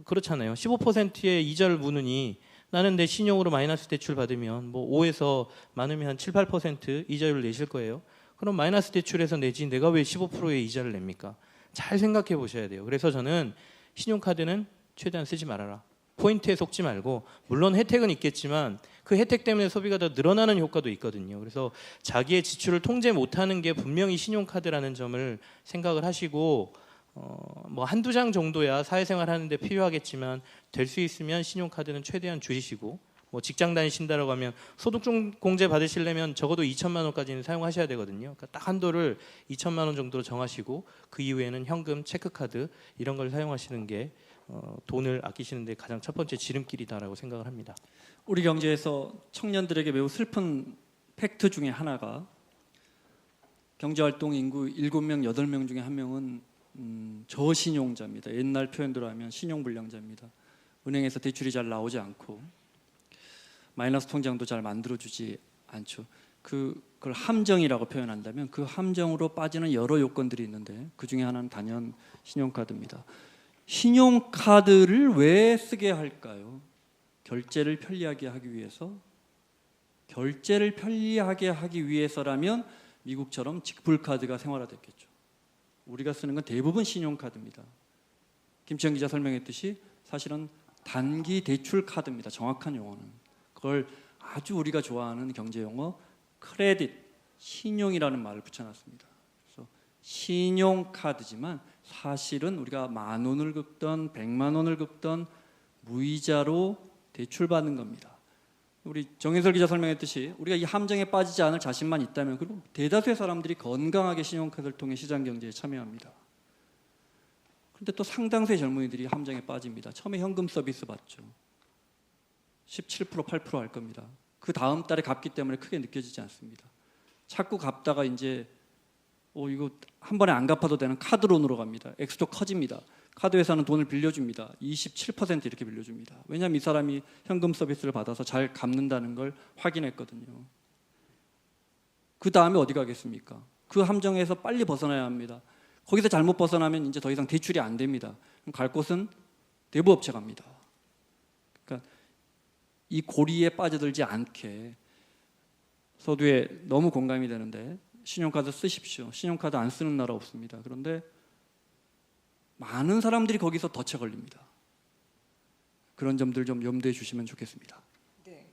그렇잖아요. 15%의 이자를 무느니 나는 내 신용으로 마이너스 대출 받으면 뭐 5에서 많으면 한 7, 8% 이자율을 내실 거예요. 그럼 마이너스 대출에서 내지 내가 왜 15%의 이자를 냅니까? 잘 생각해 보셔야 돼요. 그래서 저는 신용카드는 최대한 쓰지 말아라. 포인트에 속지 말고, 물론 혜택은 있겠지만 그 혜택 때문에 소비가 더 늘어나는 효과도 있거든요. 그래서 자기의 지출을 통제 못하는 게 분명히 신용카드라는 점을 생각을 하시고 뭐 한두 장 정도야 사회생활 하는데 필요하겠지만 될 수 있으면 신용카드는 최대한 줄이시고, 뭐 직장 다니신다라고 하면 소득공제 받으시려면 적어도 2천만 원까지는 사용하셔야 되거든요. 그러니까 딱 한도를 2천만 원 정도로 정하시고 그 이후에는 현금, 체크카드 이런 걸 사용하시는 게 돈을 아끼시는 데 가장 첫 번째 지름길이다라고 생각을 합니다. 우리 경제에서 청년들에게 매우 슬픈 팩트 중에 하나가 경제활동 인구 7명, 8명 중에 1명은 저신용자입니다. 옛날 표현대로 하면 신용불량자입니다. 은행에서 대출이 잘 나오지 않고 마이너스 통장도 잘 만들어주지 않죠. 그걸 함정이라고 표현한다면 그 함정으로 빠지는 여러 요건들이 있는데 그 중에 하나는 단연 신용카드입니다. 신용카드를 왜 쓰게 할까요? 결제를 편리하게 하기 위해서, 결제를 편리하게 하기 위해서라면 미국처럼 직불카드가 생활화됐겠죠. 우리가 쓰는 건 대부분 신용카드입니다. 김치영 기자 설명했듯이 사실은 단기 대출 카드입니다. 정확한 용어는. 그걸 아주 우리가 좋아하는 경제 용어 크레딧, 신용이라는 말을 붙여놨습니다. 그래서 신용카드지만 사실은 우리가 10,000원을 긁던 100만 원을 긁던 무이자로 대출받는 겁니다. 우리 정혜설 기자 설명했듯이 우리가 이 함정에 빠지지 않을 자신만 있다면, 그리고 대다수의 사람들이 건강하게 신용카드를 통해 시장 경제에 참여합니다. 그런데 또 상당수의 젊은이들이 함정에 빠집니다. 처음에 현금 서비스 받죠. 17%, 8% 할 겁니다. 그 다음 달에 갚기 때문에 크게 느껴지지 않습니다. 자꾸 갚다가 이제 이거 한 번에 안 갚아도 되는 카드론으로 갑니다. 액수도 커집니다. 카드 회사는 돈을 빌려줍니다. 27% 이렇게 빌려줍니다. 왜냐하면 이 사람이 현금 서비스를 받아서 잘 갚는다는 걸 확인했거든요. 그 다음에 어디 가겠습니까? 그 함정에서 빨리 벗어나야 합니다. 거기서 잘못 벗어나면 이제 더 이상 대출이 안 됩니다. 그럼 갈 곳은 대부업체 갑니다. 그러니까 이 고리에 빠져들지 않게, 서두에 너무 공감이 되는데 신용카드 쓰십시오. 신용카드 안 쓰는 나라 없습니다. 그런데 많은 사람들이 거기서 덫에 걸립니다. 그런 점들 좀 염두해 주시면 좋겠습니다. 네.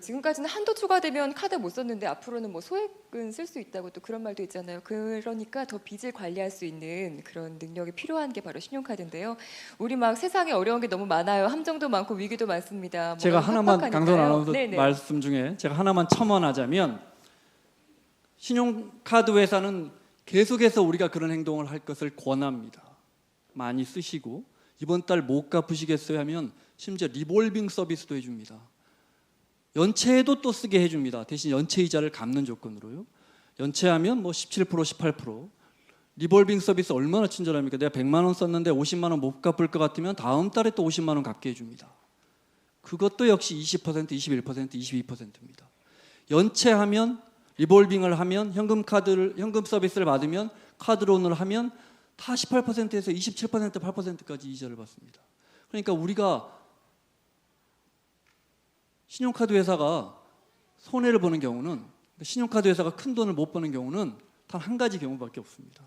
지금까지는 한도 초과되면 카드 못 썼는데 앞으로는 뭐 소액은 쓸 수 있다고 또 그런 말도 있잖아요. 그러니까 더 빚을 관리할 수 있는 그런 능력이 필요한 게 바로 신용카드인데요. 우리 막 세상에 어려운 게 너무 많아요. 함정도 많고 위기도 많습니다. 제가 하나만, 강선 아나운서 네네. 말씀 중에 제가 하나만 첨언하자면, 신용카드 회사는 계속해서 우리가 그런 행동을 할 것을 권합니다. 많이 쓰시고 이번 달 못 갚으시겠어요 하면 심지어 리볼빙 서비스도 해줍니다. 연체에도 또 쓰게 해줍니다. 대신 연체 이자를 갚는 조건으로요. 연체하면 뭐 17%, 18%. 리볼빙 서비스 얼마나 친절합니까? 내가 100만 원 썼는데 50만 원 못 갚을 것 같으면 다음 달에 또 50만 원 갚게 해줍니다. 그것도 역시 20%, 21%, 22%입니다. 연체하면, 리볼빙을 하면, 현금 서비스를 받으면, 카드론을 하면 다 18%에서 27%, 8%까지 이자를 받습니다. 그러니까 우리가 신용카드 회사가 손해를 보는 경우는, 신용카드 회사가 큰 돈을 못 버는 경우는 단 한 가지 경우밖에 없습니다.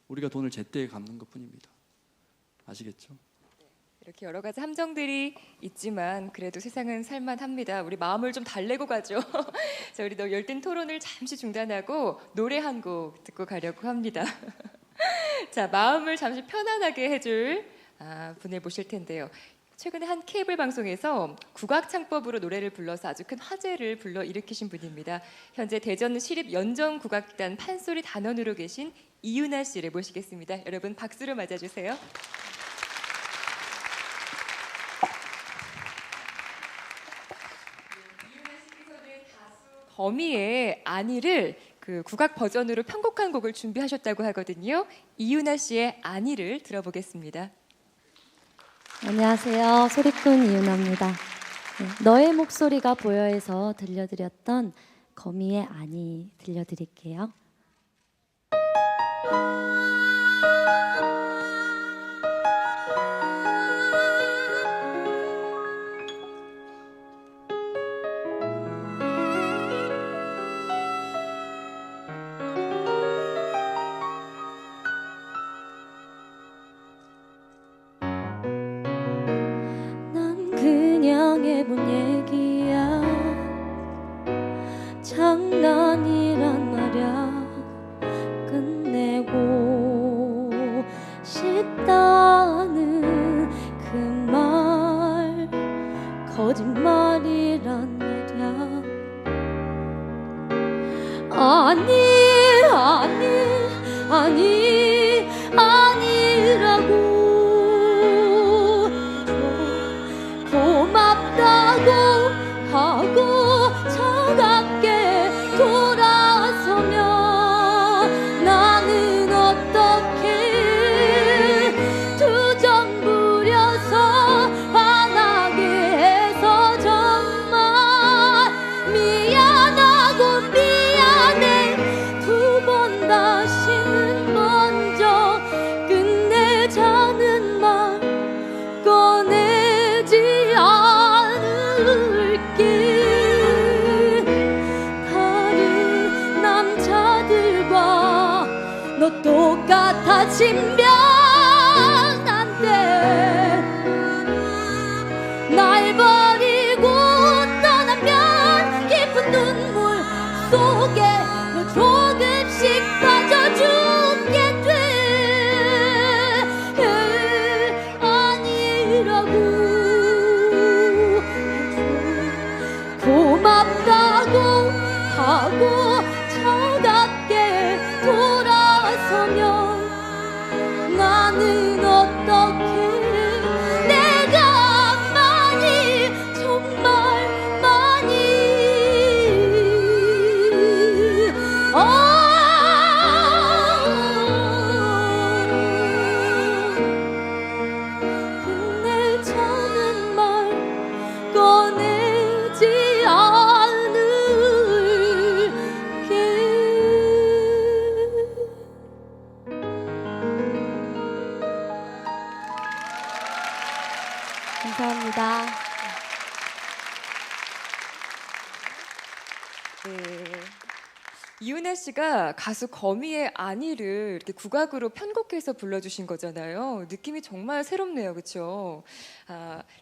우리가 돈을 제때에 갚는 것뿐입니다. 아시겠죠? 이렇게 여러 가지 함정들이 있지만 그래도 세상은 살만합니다. 우리 마음을 좀 달래고 가죠. 자, 우리 열띤 토론을 잠시 중단하고 노래 한 곡 듣고 가려고 합니다. 자, 마음을 잠시 편안하게 해줄 분을 모실 텐데요. 최근에 한 케이블 방송에서 국악창법으로 노래를 불러서 아주 큰 화제를 불러일으키신 분입니다. 현재 대전 시립연정국악단 판소리 단원으로 계신 이윤아 씨를 모시겠습니다. 여러분 박수로 맞아주세요. 거미의 아니를 국악 버전으로 편곡한 곡을 준비하셨다고 하거든요. 이윤아 씨의 아니를 들어보겠습니다. 안녕하세요. 소리꾼 이윤아입니다. 네, 너의 목소리가 보여해서 들려드렸던 거미의 아니 들려드릴게요. 그냥 해본 얘기야 장난이란 말야 끝내고 똑같아진 벽난데 날 버리고 떠나면 깊은 눈물 속에 너 조금씩 빠져 죽게 돼 아니라고 고맙다고 하고 차갑게 돌아서면 나는 어떻게 내가 많이 정말 많이 근데 저는 말 꺼내지 않을게 감사합니다. 네. 이윤아 씨가 가수 거미의 아니를 이렇게 국악으로 편곡해서 불러주신 거잖아요. 느낌이 정말 새롭네요, 그렇죠?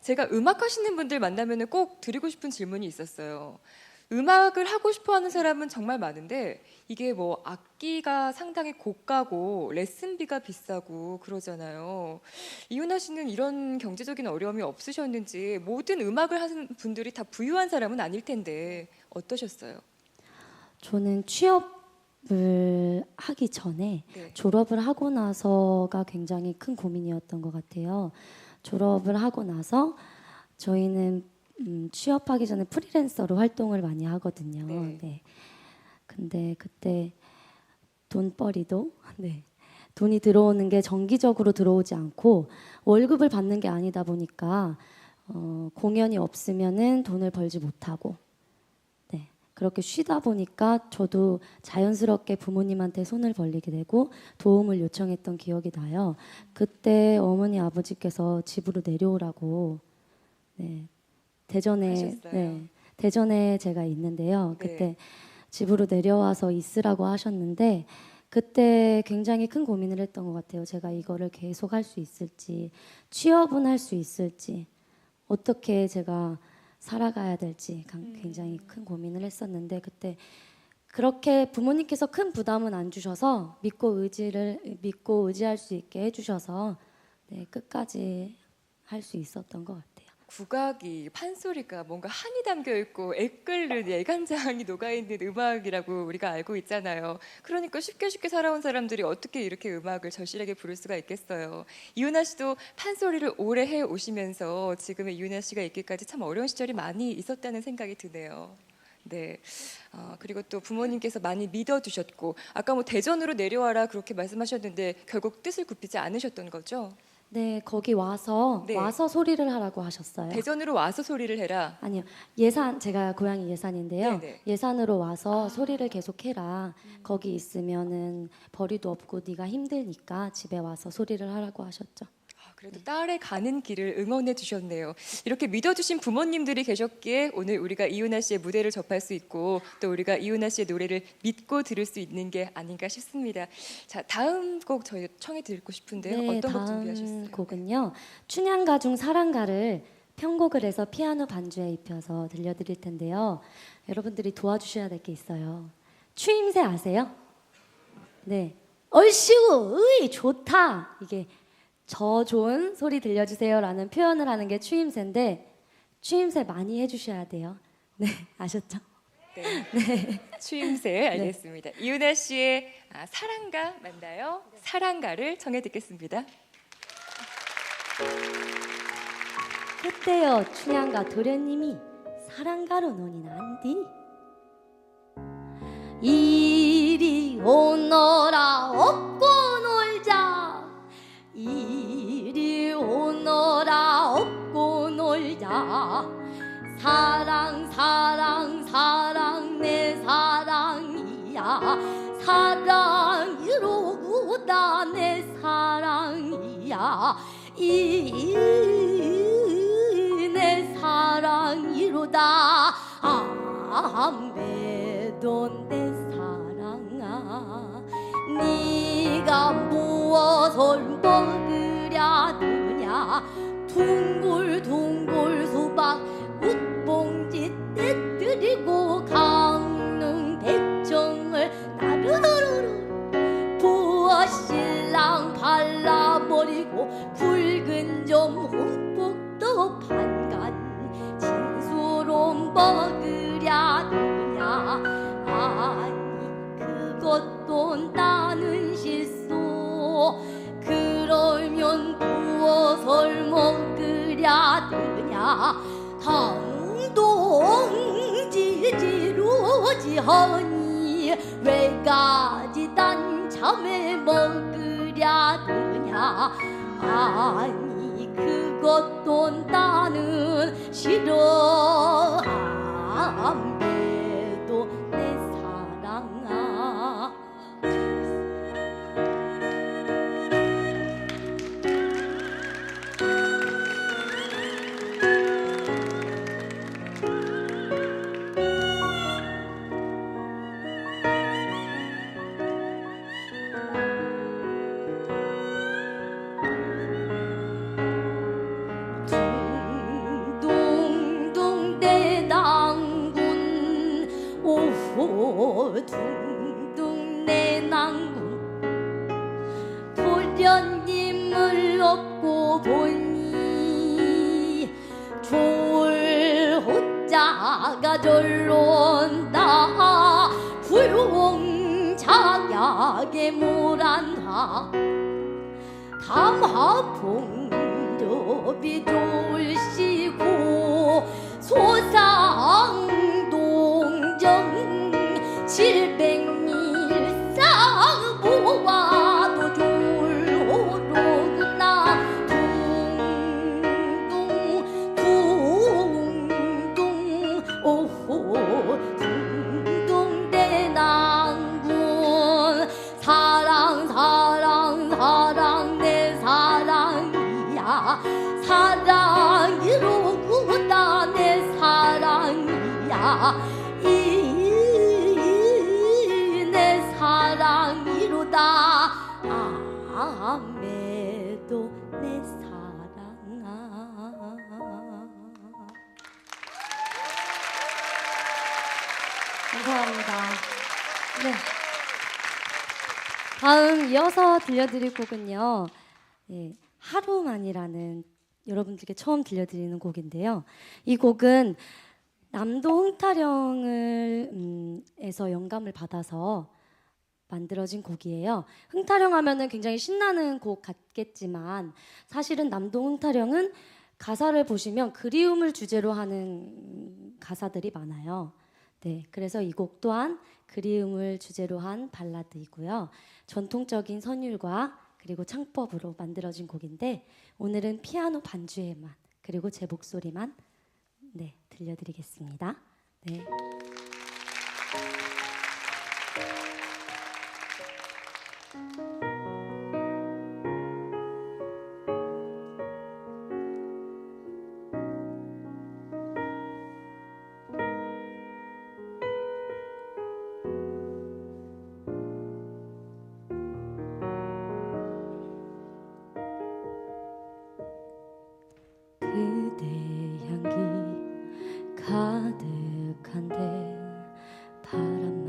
제가 음악 하시는 분들 만나면 꼭 드리고 싶은 질문이 있었어요. 음악을 하고 싶어하는 사람은 정말 많은데 이게 뭐 악기가 상당히 고가고 레슨비가 비싸고 그러잖아요. 이윤아 씨는 이런 경제적인 어려움이 없으셨는지 모든 음악을 하는 분들이 다 부유한 사람은 아닐 텐데 어떠셨어요? 저는 취업을 하기 전에 네. 졸업을 하고 나서가 굉장히 큰 고민이었던 것 같아요. 졸업을 하고 나서 저희는 취업하기 전에 프리랜서로 활동을 많이 하거든요. 네. 네. 근데 그때 돈벌이도 돈이 들어오는 게 정기적으로 들어오지 않고 월급을 받는 게 아니다 보니까 공연이 없으면은 돈을 벌지 못하고 그렇게 쉬다 보니까 저도 자연스럽게 부모님한테 손을 벌리게 되고 도움을 요청했던 기억이 나요. 그때 어머니 아버지께서 집으로 내려오라고 대전에 하셨어요? 대전에 제가 있는데요. 네. 그때 집으로 내려와서 있으라고 하셨는데 그때 굉장히 큰 고민을 했던 것 같아요. 제가 이거를 계속 할 수 있을지, 취업은 할 수 있을지, 어떻게 제가 살아가야 될지 굉장히 큰 고민을 했었는데 그때 그렇게 부모님께서 큰 부담은 안 주셔서 믿고 의지할 수 있게 해주셔서 끝까지 할 수 있었던 것 같아요. 국악이 판소리가 뭔가 한이 담겨 있고 애끓는 애간장이 녹아 있는 음악이라고 우리가 알고 있잖아요. 그러니까 쉽게 살아온 사람들이 어떻게 이렇게 음악을 절실하게 부를 수가 있겠어요. 이윤아 씨도 판소리를 오래 해 오시면서 지금의 이윤아 씨가 있기까지 참 어려운 시절이 많이 있었다는 생각이 드네요. 네. 그리고 또 부모님께서 많이 믿어주셨고 아까 뭐 대전으로 내려와라 그렇게 말씀하셨는데 결국 뜻을 굽히지 않으셨던 거죠? 네, 거기 와서 네. 소리를 하라고 하셨어요. 대전으로 와서 소리를 해라. 아니요, 제가 고향이 예산인데요. 네네. 예산으로 와서 소리를 계속 해라. 거기 있으면은 벌이도 없고 네가 힘드니까 집에 와서 소리를 하라고 하셨죠. 그래도 딸의 가는 길을 응원해 주셨네요. 이렇게 믿어주신 부모님들이 계셨기에 오늘 우리가 이윤아 씨의 무대를 접할 수 있고 또 우리가 이윤아 씨의 노래를 믿고 들을 수 있는 게 아닌가 싶습니다. 자, 다음 곡 저희 청해 드리고 싶은데요. 어떤 곡 준비하셨어요? 다음 곡은요. 춘향가 중 사랑가를 편곡을 해서 피아노 반주에 입혀서 들려드릴 텐데요. 여러분들이 도와주셔야 될 게 있어요. 추임새 아세요? 네. 얼씨구, 으이, 좋다. 이게 저 좋은 소리 들려주세요라는 표현을 하는 게 추임새인데 추임새 많이 해주셔야 돼요. 네, 아셨죠? 네. 추임새 알겠습니다. 이윤아 씨의 사랑가 맞나요? 사랑가를 청해 듣겠습니다. 그때요 춘향가 도련님이 사랑가로 논이 난디 이리 오너라 업고 놀자 이리 오너라 업고 놀자 사랑 사랑 사랑 내 사랑이야 사랑이로구나 내 사랑이야 내 사랑이로다 아메도 내 사랑아 네가 내가 무엇을 먹으랴 드냐 둥글둥글 수박 웃봉지 떼뜨리고 강릉 백정을 나르르르 부어신랑 발라버리고 붉은 점 흠뻑 더 반간 진수로 먹으랴 드냐 아니 그것도 나는 실수 그러면 무엇을 먹으랴 드냐 당동지지루지하니 외가지 단참에 먹으랴 드냐 아니 그것도 나는 싫어 안돼도 내 사랑아 둥둥둥 내낭군 오호 둥둥 내낭군 도련님을 얻고 보니 좋을 호자가 절로 온다 불홍자약에 물안화 담화봉접이 좋을시고 소상동정 700일상 보아도 졸호로구나 둥둥 오호 둥둥 대낭군 사랑 내 사랑이야 사랑이로구나 내 사랑이야 내 사랑이로다 아메도 내 사랑아 감사합니다. 네. 다음 이어서 들려드릴 곡은요. 예, 하루만이라는 여러분들께 처음 들려드리는 곡인데요. 이 곡은 남도 흥타령을 에서 영감을 받아서 만들어진 곡이에요. 흥타령 하면은 굉장히 신나는 곡 같겠지만 사실은 남도 흥타령은 가사를 보시면 그리움을 주제로 하는 가사들이 많아요. 네, 그래서 이 곡 또한 그리움을 주제로 한 발라드이고요. 전통적인 선율과 그리고 창법으로 만들어진 곡인데 오늘은 피아노 반주에만 그리고 제 목소리만 네, 들려드리겠습니다. 네. 그대 향기 가득한데 바람만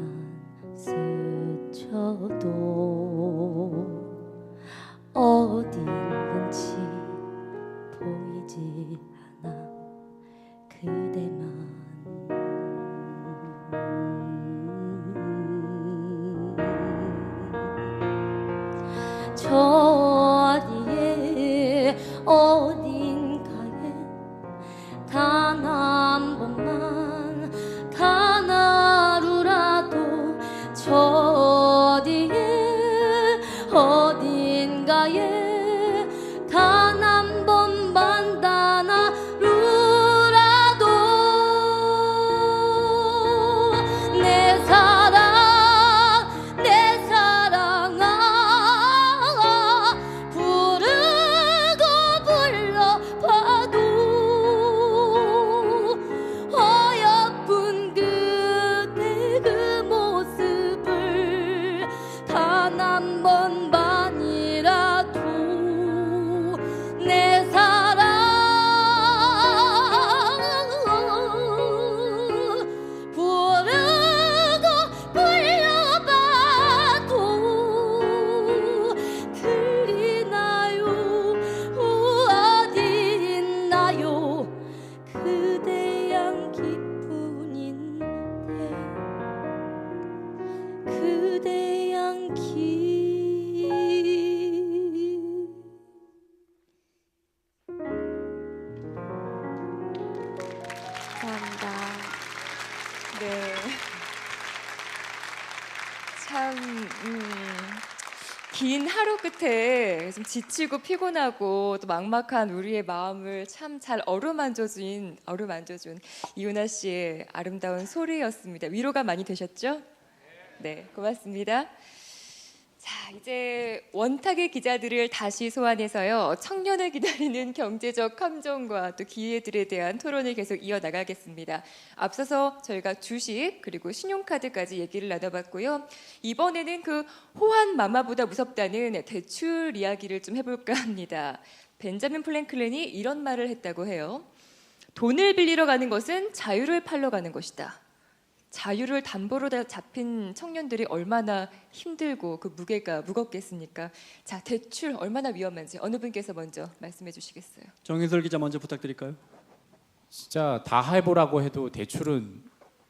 스쳐도 어딘지 보이지 않아 그대만 저 어디에 어딘가에 단 한 번만 단 하루라도 저 어디에 어딘가에 단 한 번만 단 하루라도 내 사랑아 부르고 불러 긴 하루 끝에 좀 지치고 피곤하고 또 막막한 우리의 마음을 참 잘 어루만져준 이윤아 씨의 아름다운 소리였습니다. 위로가 많이 되셨죠? 네, 고맙습니다. 자, 이제 원탁의 기자들을 다시 소환해서요. 청년을 기다리는 경제적 함정과 또 기회들에 대한 토론을 계속 이어나가겠습니다. 앞서서 저희가 주식 그리고 신용카드까지 얘기를 나눠봤고요. 이번에는 그 호환 마마보다 무섭다는 대출 이야기를 좀 해볼까 합니다. 벤자민 프랭클린이 이런 말을 했다고 해요. 돈을 빌리러 가는 것은 자유를 팔러 가는 것이다. 자유를 담보로 잡힌 청년들이 얼마나 힘들고 그 무게가 무겁겠습니까? 자, 대출 얼마나 위험한지 어느 분께서 먼저 말씀해 주시겠어요? 정인설 기자 먼저 부탁드릴까요? 진짜 다 해보라고 해도 대출은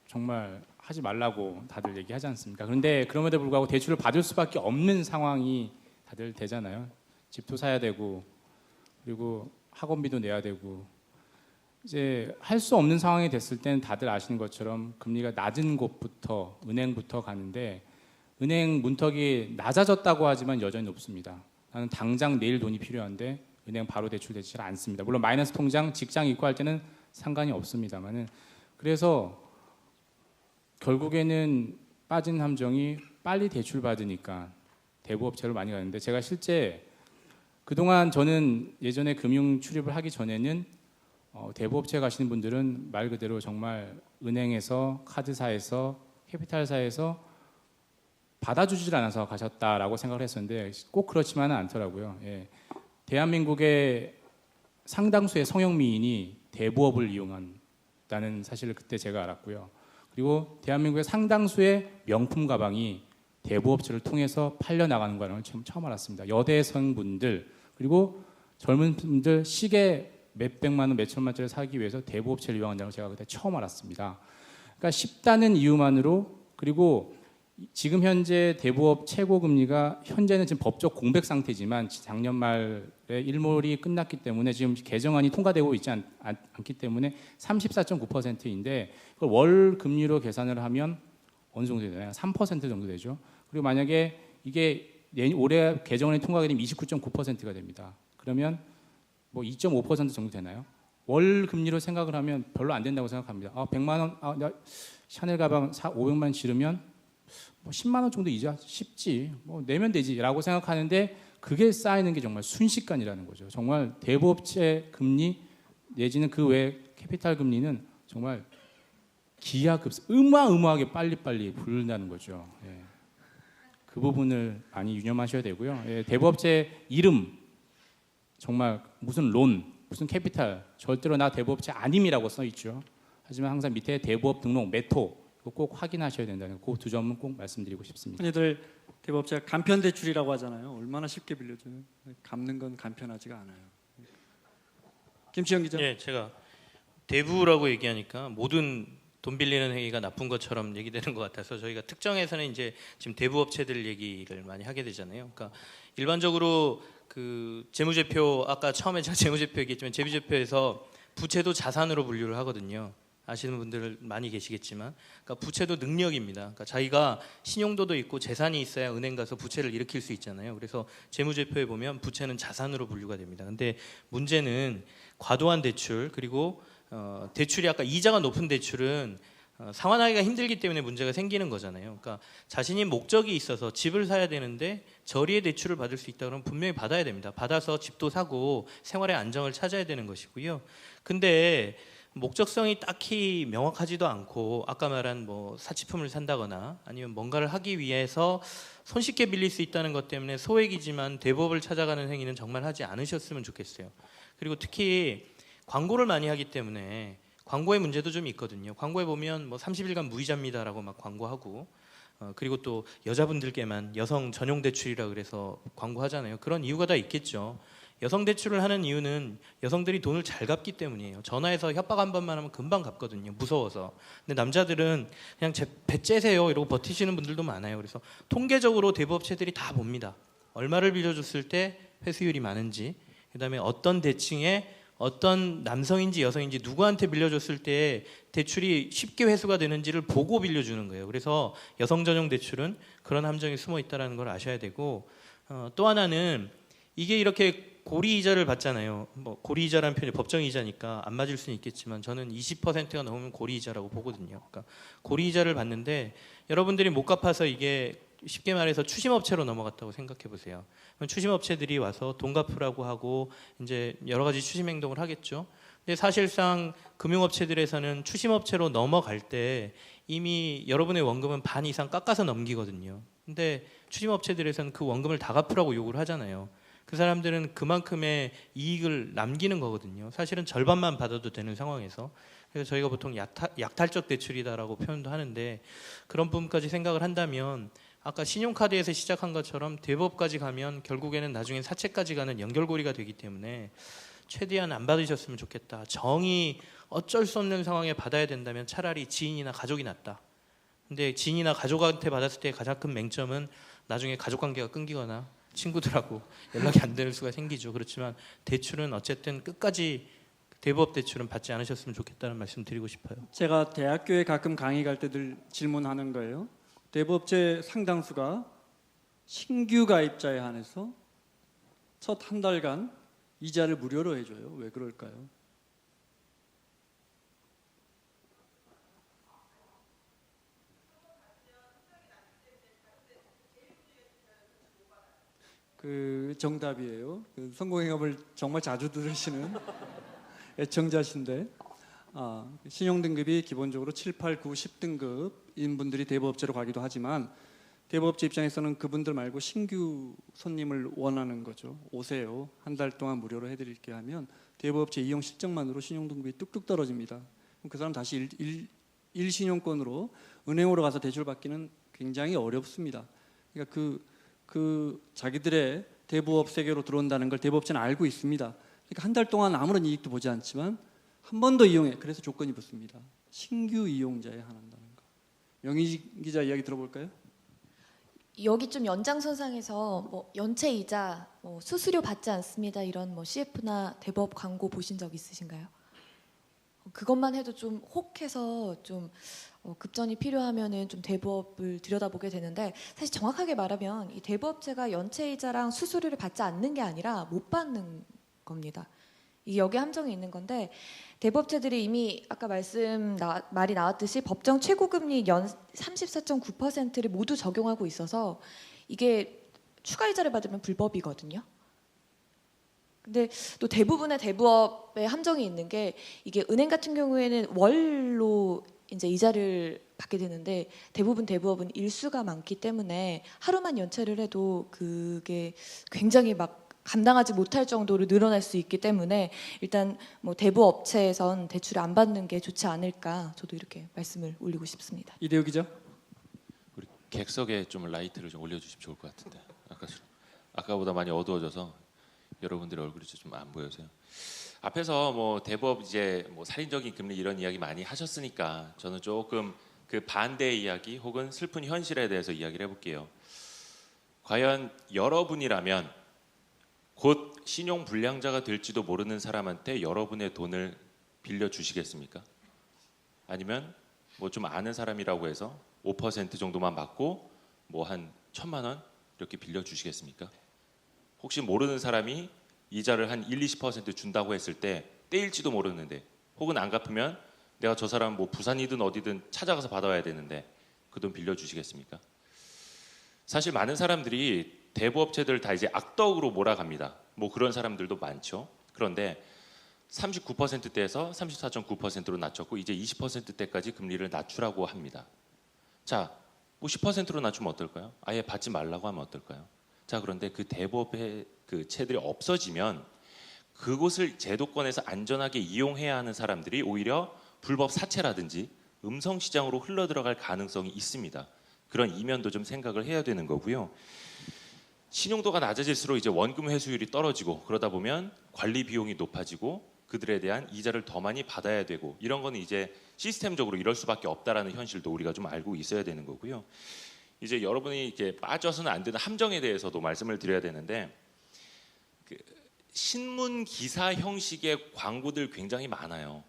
정말 하지 말라고 다들 얘기하지 않습니까? 그런데 그럼에도 불구하고 대출을 받을 수밖에 없는 상황이 다들 되잖아요. 집도 사야 되고 그리고 학원비도 내야 되고 이제 할 수 없는 상황이 됐을 때는 다들 아시는 것처럼 금리가 낮은 곳부터 은행부터 가는데 은행 문턱이 낮아졌다고 하지만 여전히 높습니다. 나는 당장 내일 돈이 필요한데 은행 바로 대출되지 않습니다. 물론 마이너스 통장 직장 입고 할 때는 상관이 없습니다만은 그래서 결국에는 빠진 함정이 빨리 대출 받으니까 대부업체로 많이 가는데 제가 실제 그동안 저는 예전에 금융 출입을 하기 전에는 대부업체 가시는 분들은 말 그대로 정말 은행에서 카드사에서 캐피탈사에서 받아주질 않아서 가셨다라고 생각을 했었는데 꼭 그렇지만은 않더라고요. 예. 대한민국의 상당수의 성형미인이 대부업을 이용한다는 사실을 그때 제가 알았고요. 그리고 대한민국의 상당수의 명품 가방이 대부업체를 통해서 팔려 나가는 거라는 걸 처음 알았습니다. 여대생분들 그리고 젊은 분들 시계 몇백만 원, 몇천만짜리 사기 위해서 대부업체를 이용한다는 걸 제가 그때 처음 알았습니다. 그러니까 쉽다는 이유만으로 그리고 지금 현재 대부업 최고금리가 현재는 지금 법적 공백 상태지만 작년 말에 일몰이 끝났기 때문에 지금 개정안이 통과되고 있지 않기 때문에 34.9%인데 그걸 월 금리로 계산을 하면 어느 정도 되나요? 3% 정도 되죠. 그리고 만약에 이게 올해 개정안이 통과가 되면 29.9%가 됩니다. 그러면 뭐 2.5% 정도 되나요? 월 금리로 생각을 하면 별로 안 된다고 생각합니다. 100만 원, 나 샤넬 가방 500만 원 지르면 뭐 10만 원 정도 이자 쉽지, 뭐 내면 되지라고 생각하는데 그게 쌓이는 게 정말 순식간이라는 거죠. 정말 대부업체 금리 내지는 그 외 캐피탈 금리는 정말 기하급수, 어마어마하게 빨리빨리 부른다는 거죠. 예. 그 부분을 많이 유념하셔야 되고요. 예, 대부업체 이름 정말 무슨 론, 무슨 캐피탈 절대로 나 대부업체 아님이라고 써 있죠. 하지만 항상 밑에 대부업 등록 메토 이거 꼭 확인하셔야 된다는 그 두 점은 꼭 말씀드리고 싶습니다. 흔히들 대부업체가 간편 대출이라고 하잖아요. 얼마나 쉽게 빌려줘요. 갚는 건 간편하지가 않아요. 김치영 기자. 예, 제가 대부라고 얘기하니까 모든 돈 빌리는 행위가 나쁜 것처럼 얘기되는 것 같아서 저희가 특정해서는 이제 지금 대부업체들 얘기를 많이 하게 되잖아요. 그러니까 일반적으로 그 재무제표 아까 처음에 제가 재무제표 얘기했지만 재무제표에서 부채도 자산으로 분류를 하거든요. 아시는 분들 많이 계시겠지만, 그러니까 부채도 능력입니다. 그러니까 자기가 신용도도 있고 재산이 있어야 은행 가서 부채를 일으킬 수 있잖아요. 그래서 재무제표에 보면 부채는 자산으로 분류가 됩니다. 근데 문제는 과도한 대출 그리고 대출이 아까 이자가 높은 대출은 상환하기가 힘들기 때문에 문제가 생기는 거잖아요. 그러니까 자신이 목적이 있어서 집을 사야 되는데 저리의 대출을 받을 수 있다 그러면 분명히 받아야 됩니다. 받아서 집도 사고 생활의 안정을 찾아야 되는 것이고요. 근데 목적성이 딱히 명확하지도 않고 아까 말한 뭐 사치품을 산다거나 아니면 뭔가를 하기 위해서 손쉽게 빌릴 수 있다는 것 때문에 소액이지만 대부업을 찾아가는 행위는 정말 하지 않으셨으면 좋겠어요. 그리고 특히 광고를 많이 하기 때문에 광고의 문제도 좀 있거든요. 광고에 보면 뭐 30일간 무이자입니다라고 막 광고하고 그리고 또 여자분들께만 여성 전용 대출이라 그래서 광고하잖아요. 그런 이유가 다 있겠죠. 여성 대출을 하는 이유는 여성들이 돈을 잘 갚기 때문이에요. 전화해서 협박 한 번만 하면 금방 갚거든요. 무서워서. 근데 남자들은 그냥 배 째세요 이러고 버티시는 분들도 많아요. 그래서 통계적으로 대부업체들이 다 봅니다. 얼마를 빌려줬을 때 회수율이 많은지, 그다음에 어떤 대칭에 어떤 남성인지 여성인지 누구한테 빌려줬을 때 대출이 쉽게 회수가 되는지를 보고 빌려주는 거예요. 그래서 여성 전용 대출은 그런 함정이 숨어 있다는 걸 아셔야 되고, 또 하나는 이게 이렇게 고리 이자를 받잖아요. 뭐 고리 이자라는 표현이 법정 이자니까 안 맞을 수는 있겠지만 저는 20%가 넘으면 고리 이자라고 보거든요. 그러니까 고리 이자를 받는데 여러분들이 못 갚아서 이게 쉽게 말해서 추심업체로 넘어갔다고 생각해 보세요. 추심업체들이 와서 돈 갚으라고 하고 이제 여러 가지 추심 행동을 하겠죠. 근데 사실상 금융업체들에서는 추심업체로 넘어갈 때 이미 여러분의 원금은 반 이상 깎아서 넘기거든요. 근데 추심업체들에서는 그 원금을 다 갚으라고 요구를 하잖아요. 그 사람들은 그만큼의 이익을 남기는 거거든요. 사실은 절반만 받아도 되는 상황에서. 그래서 저희가 보통 약탈적 대출이다라고 표현도 하는데, 그런 부분까지 생각을 한다면 아까 신용카드에서 시작한 것처럼 대법까지 가면 결국에는 나중에 사채까지 가는 연결고리가 되기 때문에 최대한 안 받으셨으면 좋겠다. 정이 어쩔 수 없는 상황에 받아야 된다면 차라리 지인이나 가족이 낫다. 근데 지인이나 가족한테 받았을 때 가장 큰 맹점은 나중에 가족관계가 끊기거나 친구들하고 연락이 안 되는 수가 생기죠. 그렇지만 대출은 어쨌든 끝까지 대법 대출은 받지 않으셨으면 좋겠다는 말씀 드리고 싶어요. 제가 대학교에 가끔 강의 갈 때들 질문하는 거예요. 대부업체 상당수가 신규 가입자에 한해서 첫 한 달간 이자를 무료로 해줘요. 왜 그럴까요? 그 정답이에요. 그 성공행업을 정말 자주 들으시는 애청자신데, 신용등급이 기본적으로 7, 8, 9, 10등급인 분들이 대부업체로 가기도 하지만 대부업체 입장에서는 그분들 말고 신규 손님을 원하는 거죠. 오세요. 한 달 동안 무료로 해드릴게 하면 대부업체 이용 실적만으로 신용등급이 뚝뚝 떨어집니다. 그럼 그 사람 다시 일신용권으로 은행으로 가서 대출 받기는 굉장히 어렵습니다. 그러니까 그 자기들의 대부업 세계로 들어온다는 걸 대부업체는 알고 있습니다. 그러니까 한 달 동안 아무런 이익도 보지 않지만 한 번 더 이용해. 그래서 조건이 붙습니다. 신규 이용자에 한한다는 거. 명희 기자 이야기 들어볼까요? 여기 좀 연장선상에서 뭐 연체 이자, 뭐 수수료 받지 않습니다 이런 뭐 CF나 대법 광고 보신 적 있으신가요? 그것만 해도 좀 혹해서 좀 급전이 필요하면은 좀 대부업을 들여다보게 되는데, 사실 정확하게 말하면 이 대부업체가 연체 이자랑 수수료를 받지 않는 게 아니라 못 받는 겁니다. 이게 여기 함정이 있는 건데, 대부업체들이 이미 아까 말이 나왔듯이 법정 최고금리 연 34.9%를 모두 적용하고 있어서 이게 추가 이자를 받으면 불법이거든요. 근데 또 대부분의 대부업의 함정이 있는 게, 이게 은행 같은 경우에는 월로 이제 이자를 받게 되는데 대부분 대부업은 일수가 많기 때문에 하루만 연체를 해도 그게 굉장히 막 감당하지 못할 정도로 늘어날 수 있기 때문에 일단 뭐 대부업체에선 대출을 안 받는 게 좋지 않을까, 저도 이렇게 말씀을 올리고 싶습니다. 이대호 기자. 우리 객석에 좀 라이트를 좀 올려주시면 좋을 것 같은데, 아까보다 많이 어두워져서 여러분들의 얼굴이 좀 안 보여서요. 앞에서 뭐 대법 이제 뭐 살인적인 금리 이런 이야기 많이 하셨으니까 저는 조금 그 반대의 이야기 혹은 슬픈 현실에 대해서 이야기를 해볼게요. 과연 여러분이라면 곧 신용 불량자가 될지도 모르는 사람한테 여러분의 돈을 빌려 주시겠습니까? 아니면 뭐 좀 아는 사람이라고 해서 5% 정도만 받고 뭐 한 1,000만 원 이렇게 빌려 주시겠습니까? 혹시 모르는 사람이 이자를 한 1, 20% 준다고 했을 때 떼일지도 모르는데, 혹은 안 갚으면 내가 저 사람 뭐 부산이든 어디든 찾아가서 받아와야 되는데 그 돈 빌려 주시겠습니까? 사실 많은 사람들이 대부업체들 다 이제 악덕으로 몰아갑니다. 뭐 그런 사람들도 많죠. 그런데 39%대에서 34.9%로 낮췄고 이제 20%대까지 금리를 낮추라고 합니다. 자, 뭐 10%로 낮추면 어떨까요? 아예 받지 말라고 하면 어떨까요? 자, 그런데 그 대부업의 그 채들이 없어지면 그곳을 제도권에서 안전하게 이용해야 하는 사람들이 오히려 불법 사채라든지 음성 시장으로 흘러 들어갈 가능성이 있습니다. 그런 이면도 좀 생각을 해야 되는 거고요. 신용도가 낮아질수록 이제 원금 회수율이 떨어지고 그러다 보면 관리 비용이 높아지고 그들에 대한 이자를 더 많이 받아야 되고, 이런 거는 이제 시스템적으로 이럴 수밖에 없다라는 현실도 우리가 좀 알고 있어야 되는 거고요. 이제 여러분이 이렇게 빠져서는 안 되는 함정에 대해서도 말씀을 드려야 되는데, 신문 기사 형식의 광고들 굉장히 많아요.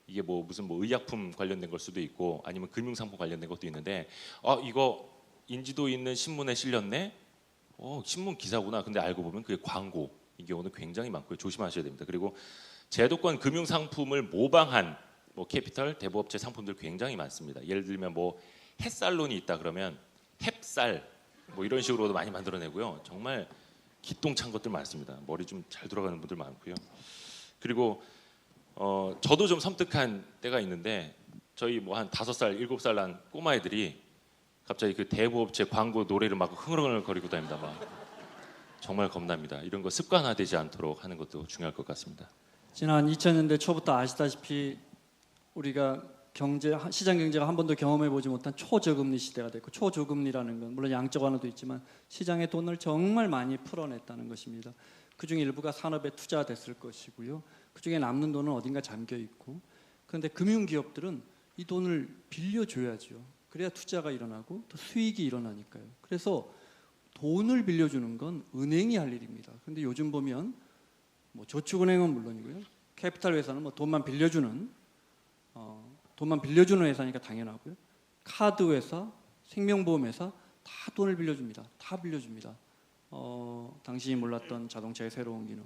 이게 뭐 무슨 뭐 의약품 관련된 걸 수도 있고 아니면 금융상품 관련된 것도 있는데 이거 인지도 있는 신문에 실렸네. 신문 기사구나. 근데 알고 보면 그게 광고. 이 경우는 굉장히 많고요. 조심하셔야 됩니다. 그리고 제도권 금융상품을 모방한 뭐 캐피털 대부업체 상품들 굉장히 많습니다. 예를 들면 뭐 햇살론이 있다 그러면 햅쌀 뭐 이런 식으로도 많이 만들어내고요. 정말 기똥찬 것들 많습니다. 머리 좀 잘 돌아가는 분들 많고요. 그리고 저도 좀 섬뜩한 때가 있는데 저희 뭐 한 5살, 7살 난 꼬마애들이 갑자기 그 대부업체 광고 노래를 막 흥얼흥얼거리고 다닙니다. 막 정말 겁납니다. 이런 거 습관화되지 않도록 하는 것도 중요할 것 같습니다. 지난 2000년대 초부터 아시다시피 우리가 시장 경제가 한 번도 경험해 보지 못한 초저금리 시대가 됐고, 초저금리라는 건 물론 양적 완화도 있지만 시장에 돈을 정말 많이 풀어냈다는 것입니다. 그중 일부가 산업에 투자됐을 것이고요. 그중에 남는 돈은 어딘가 잠겨 있고, 그런데 금융기업들은 이 돈을 빌려줘야죠. 그래야 투자가 일어나고 또 수익이 일어나니까요. 그래서 돈을 빌려주는 건 은행이 할 일입니다. 그런데 요즘 보면 뭐 저축은행은 물론이고요, 캐피탈 회사는 뭐 돈만 빌려주는 회사니까 당연하고요. 카드 회사, 생명보험 회사 다 돈을 빌려줍니다. 다 빌려줍니다. 당신이 몰랐던 자동차의 새로운 기능,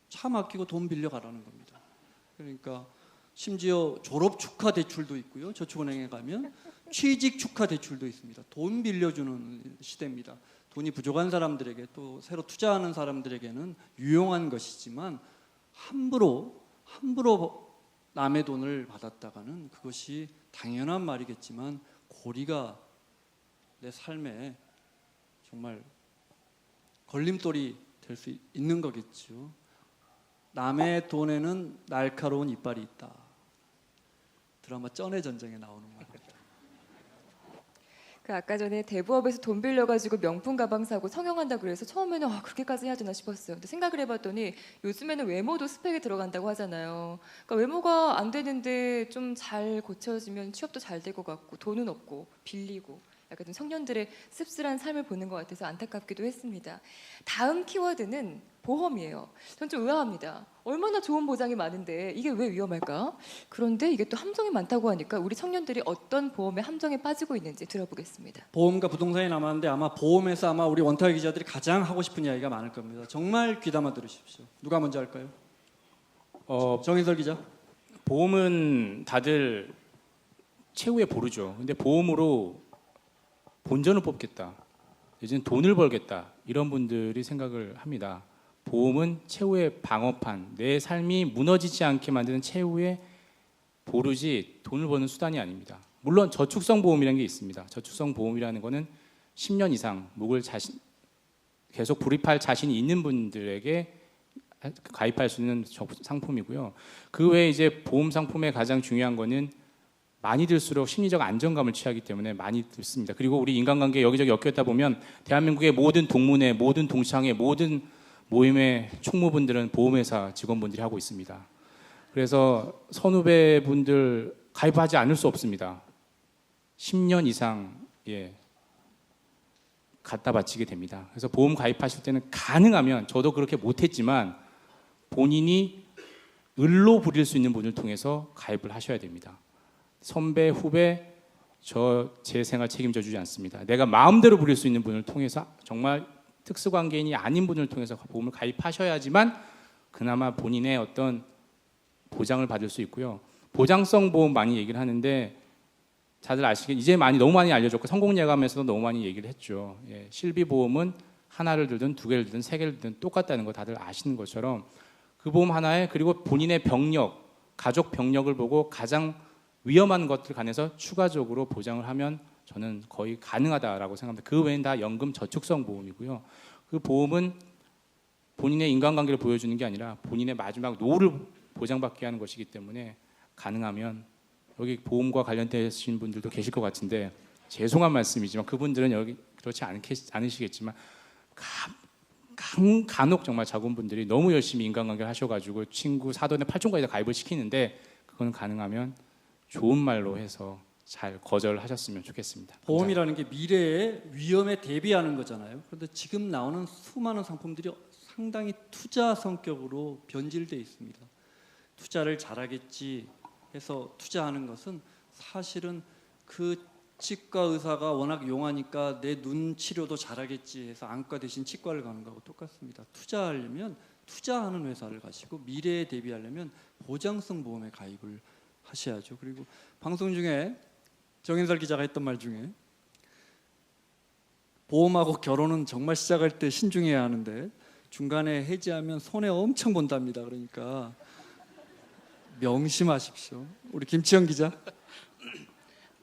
차 맡기고 돈 빌려가라는 겁니다. 그러니까 심지어 졸업 축하 대출도 있고요. 저축은행에 가면 취직 축하 대출도 있습니다. 돈 빌려주는 시대입니다. 돈이 부족한 사람들에게 또 새로 투자하는 사람들에게는 유용한 것이지만 함부로 남의 돈을 받았다가는 그것이 당연한 말이겠지만 고리가 내 삶에 정말 걸림돌이 될 수 있는 거겠죠. 남의 돈에는 날카로운 이빨이 있다. 드라마 쩐의 전쟁에 나오는 말입니다. 그 아까 전에 대부업에서 돈 빌려가지고 명품 가방 사고 성형한다 그래서 처음에는 그렇게까지 해야 되나 싶었어요. 근데 생각을 해봤더니 요즘에는 외모도 스펙에 들어간다고 하잖아요. 그러니까 외모가 안 되는데 좀 잘 고쳐지면 취업도 잘 될 것 같고 돈은 없고 빌리고 약간 좀 청년들의 씁쓸한 삶을 보는 것 같아서 안타깝기도 했습니다. 다음 키워드는 보험이에요. 전 좀 의아합니다. 얼마나 좋은 보장이 많은데 이게 왜 위험할까? 그런데 이게 또 함정이 많다고 하니까 우리 청년들이 어떤 보험의 함정에 빠지고 있는지 들어보겠습니다. 보험과 부동산이 남았는데 아마 보험에서 우리 원탁 기자들이 가장 하고 싶은 이야기가 많을 겁니다. 정말 귀담아 들으십시오. 누가 먼저 할까요? 정인설 기자. 보험은 다들 최후의 보루죠. 근데 보험으로 본전을 뽑겠다, 이제는 돈을 벌겠다, 이런 분들이 생각을 합니다. 보험은 최후의 방어판, 내 삶이 무너지지 않게 만드는 최후의 보루지 돈을 버는 수단이 아닙니다. 물론 저축성 보험이라는 게 있습니다. 저축성 보험이라는 거는 10년 이상 목을 계속 불입할 자신이 있는 분들에게 가입할 수 있는 상품이고요. 그 외에 이제 보험 상품의 가장 중요한 거는 많이 들수록 심리적 안정감을 취하기 때문에 많이 듣습니다. 그리고 우리 인간관계 여기저기 엮였다 보면 대한민국의 모든 동문회, 모든 동창회, 모든 모임의 총무분들은 보험회사 직원분들이 하고 있습니다. 그래서 선후배분들 가입하지 않을 수 없습니다. 10년 이상 갖다 바치게 됩니다. 그래서 보험 가입하실 때는 가능하면, 저도 그렇게 못했지만 본인이 을로 부릴 수 있는 분을 통해서 가입을 하셔야 됩니다. 선배, 후배, 제 생활 책임져 주지 않습니다. 내가 마음대로 부릴 수 있는 분을 통해서, 정말 특수관계인이 아닌 분을 통해서 보험을 가입하셔야지만 그나마 본인의 어떤 보장을 받을 수 있고요. 보장성 보험 많이 얘기를 하는데 다들 아시겠지만 이제 너무 많이 알려졌고 성공예감에서도 너무 많이 얘기를 했죠. 실비보험은 하나를 들든 두 개를 들든 세 개를 들든 똑같다는 거 다들 아시는 것처럼 그 보험 하나에, 그리고 본인의 병력, 가족 병력을 보고 가장 위험한 것들 간에서 추가적으로 보장을 하면 저는 거의 가능하다라고 생각합니다. 그 외엔 다 연금 저축성 보험이고요. 그 보험은 본인의 인간관계를 보여주는 게 아니라 본인의 마지막 노후를 보장받게 하는 것이기 때문에 가능하면, 여기 보험과 관련되신 분들도 계실 것 같은데 죄송한 말씀이지만 그분들은 여기 그렇지 않으시겠지만 간혹 정말 자본분들이 너무 열심히 인간관계를 하셔가지고 친구, 사돈의 팔촌까지 가입을 시키는데 그건 가능하면 좋은 말로 해서 잘 거절하셨으면 좋겠습니다. 보험이라는 게 미래의 위험에 대비하는 거잖아요. 그런데 지금 나오는 수많은 상품들이 상당히 투자 성격으로 변질돼 있습니다. 투자를 잘하겠지 해서 투자하는 것은 사실은 그 치과 의사가 워낙 용하니까 내 눈 치료도 잘하겠지 해서 안과 대신 치과를 가는 거하고 똑같습니다. 투자하려면 투자하는 회사를 가시고 미래에 대비하려면 보장성 보험에 가입을 하셔야죠. 그리고 방송 중에 정인설 기자가 했던 말 중에 보험하고 결혼은 정말 시작할 때 신중해야 하는데 중간에 해지하면 손해 엄청 본답니다. 그러니까 명심하십시오. 우리 김치영 기자.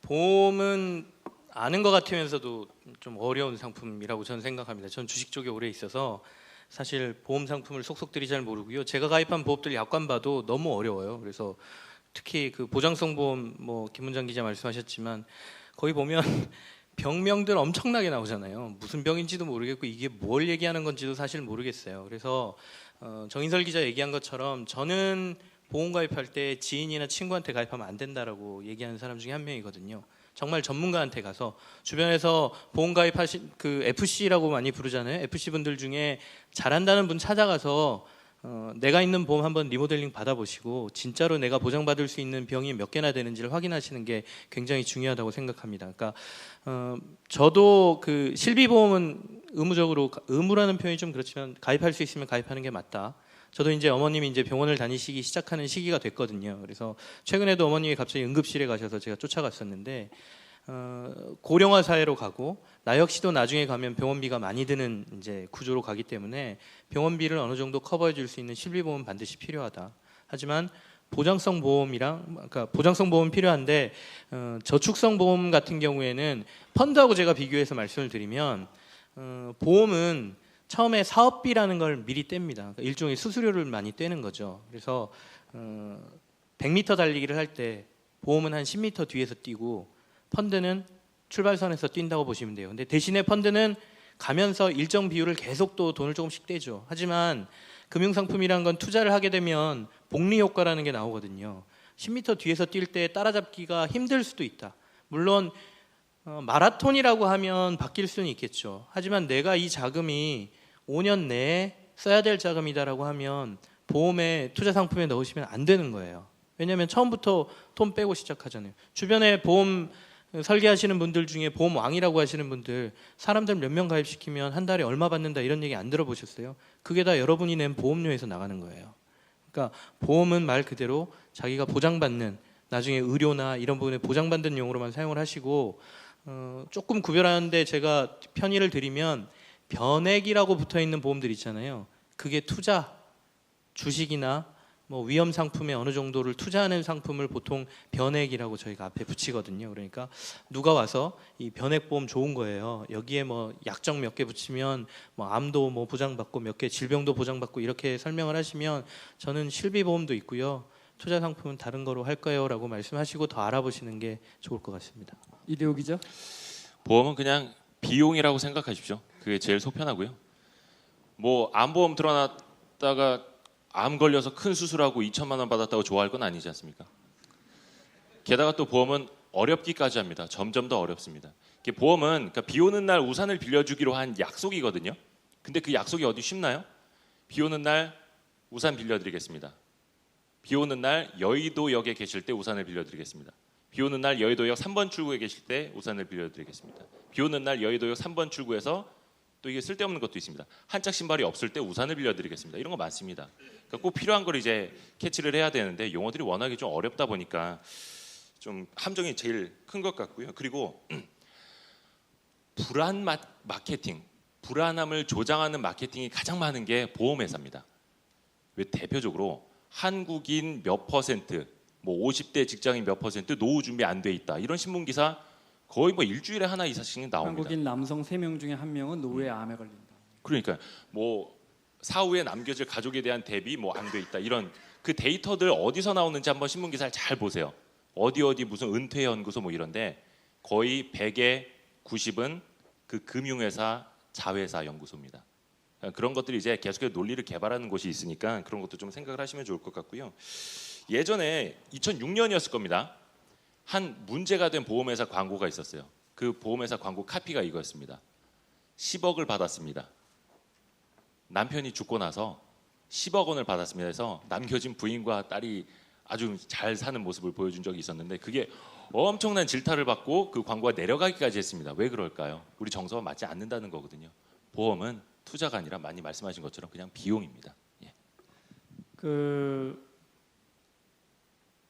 보험은 아는 것 같으면서도 좀 어려운 상품이라고 저는 생각합니다. 전 주식 쪽에 오래 있어서 사실 보험 상품을 속속들이 잘 모르고요. 제가 가입한 보험들 약관 봐도 너무 어려워요. 그래서 특히 그 보장성 보험 뭐 김문장 기자 말씀하셨지만 거기 보면 병명들 엄청나게 나오잖아요. 무슨 병인지도 모르겠고 이게 뭘 얘기하는 건지도 사실 모르겠어요. 그래서 정인설 기자 얘기한 것처럼 저는 보험 가입할 때 지인이나 친구한테 가입하면 안 된다라고 얘기하는 사람 중에 한 명이거든요. 정말 전문가한테 가서 주변에서 보험 가입하신 그 FC라고 많이 부르잖아요. FC 분들 중에 잘한다는 분 찾아가서 내가 있는 보험 한번 리모델링 받아보시고 진짜로 내가 보장받을 수 있는 병이 몇 개나 되는지를 확인하시는 게 굉장히 중요하다고 생각합니다. 그러니까 저도 그 실비보험은 의무라는 표현이 좀 그렇지만 가입할 수 있으면 가입하는 게 맞다. 저도 이제 어머님이 이제 병원을 다니시기 시작하는 시기가 됐거든요. 그래서 최근에도 어머님이 갑자기 응급실에 가셔서 제가 쫓아갔었는데 고령화 사회로 가고 나 역시도 나중에 가면 병원비가 많이 드는 이제 구조로 가기 때문에 병원비를 어느 정도 커버해 줄 수 있는 실비보험 반드시 필요하다. 하지만 보장성 보험이랑 그러니까 보장성 보험 필요한데 저축성 보험 같은 경우에는 펀드하고 제가 비교해서 말씀을 드리면 보험은 처음에 사업비라는 걸 미리 뗍니다. 그러니까 일종의 수수료를 많이 떼는 거죠. 그래서 100m 달리기를 할 때 보험은 한 10m 뒤에서 뛰고 펀드는 출발선에서 뛴다고 보시면 돼요. 근데 대신에 펀드는 가면서 일정 비율을 계속 또 돈을 조금씩 떼죠. 하지만 금융상품이란 건 투자를 하게 되면 복리 효과라는 게 나오거든요. 10m 뒤에서 뛸 때 따라잡기가 힘들 수도 있다. 물론 마라톤이라고 하면 바뀔 수는 있겠죠. 하지만 내가 이 자금이 5년 내에 써야 될 자금이다라고 하면 보험에 투자 상품에 넣으시면 안 되는 거예요. 왜냐하면 처음부터 돈 빼고 시작하잖아요. 주변에 보험 설계하시는 분들 중에 보험 왕이라고 하시는 분들 사람들 몇 명 가입시키면 한 달에 얼마 받는다 이런 얘기 안 들어보셨어요? 그게 다 여러분이 낸 보험료에서 나가는 거예요. 그러니까 보험은 말 그대로 자기가 보장받는 나중에 의료나 이런 부분에 보장받는 용으로만 사용을 하시고 조금 구별하는데 제가 편의를 드리면 변액이라고 붙어있는 보험들 있잖아요. 그게 투자, 주식이나 뭐 위험 상품에 어느 정도를 투자하는 상품을 보통 변액이라고 저희가 앞에 붙이거든요. 그러니까 누가 와서 이 변액 보험 좋은 거예요. 여기에 뭐 약정 몇 개 붙이면 뭐 암도 뭐 보장받고 몇 개 질병도 보장받고 이렇게 설명을 하시면 저는 실비 보험도 있고요. 투자 상품은 다른 거로 할 거예요라고 말씀하시고 더 알아보시는 게 좋을 것 같습니다. 이대호 기자. 보험은 그냥 비용이라고 생각하십시오. 그게 제일 속편하고요. 뭐 암보험 들어놨다가 암 걸려서 큰 수술하고 2천만 원 받았다고 좋아할 건 아니지 않습니까? 게다가 또 보험은 어렵기까지 합니다. 점점 더 어렵습니다. 보험은 그러니까 비 오는 날 우산을 빌려주기로 한 약속이거든요. 근데 그 약속이 어디 쉽나요? 비 오는 날 우산 빌려드리겠습니다. 비 오는 날 여의도역에 계실 때 우산을 빌려드리겠습니다. 비 오는 날 여의도역 3번 출구에 계실 때 우산을 빌려드리겠습니다. 비 오는 날 여의도역 3번 출구에서 또 이게 쓸데없는 것도 있습니다. 한 짝 신발이 없을 때 우산을 빌려드리겠습니다. 이런 거 많습니다. 그러니까 꼭 필요한 걸 이제 캐치를 해야 되는데 용어들이 워낙에 좀 어렵다 보니까 좀 함정이 제일 큰 것 같고요. 그리고 불안 마케팅, 불안함을 조장하는 마케팅이 가장 많은 게 보험회사입니다. 왜 대표적으로 한국인 몇 퍼센트, 뭐 50대 직장인 몇 퍼센트 노후 준비 안 돼 있다 이런 신문 기사 거의 뭐 일주일에 하나 이상씩 나옵니다. 한국인 남성 3명 중에 1명은 노후에 암에 걸린다. 그러니까 뭐 사후에 남겨질 가족에 대한 대비 뭐 안 돼 있다 이런 그 데이터들 어디서 나오는지 한번 신문 기사를 잘 보세요. 어디 무슨 은퇴 연구소 뭐 이런데 거의 100에 90은 그 금융회사 자회사 연구소입니다. 그런 것들이 이제 계속해서 논리를 개발하는 곳이 있으니까 그런 것도 좀 생각을 하시면 좋을 것 같고요. 예전에 2006년이었을 겁니다. 한 문제가 된 보험회사 광고가 있었어요. 그 보험회사 광고 카피가 이거였습니다. 10억을 받았습니다. 남편이 죽고 나서 10억 원을 받았습니다. 그래서 남겨진 부인과 딸이 아주 잘 사는 모습을 보여준 적이 있었는데 그게 엄청난 질타를 받고 그 광고가 내려가기까지 했습니다. 왜 그럴까요? 우리 정서와 맞지 않는다는 거거든요. 보험은 투자가 아니라 많이 말씀하신 것처럼 그냥 비용입니다. 예. 그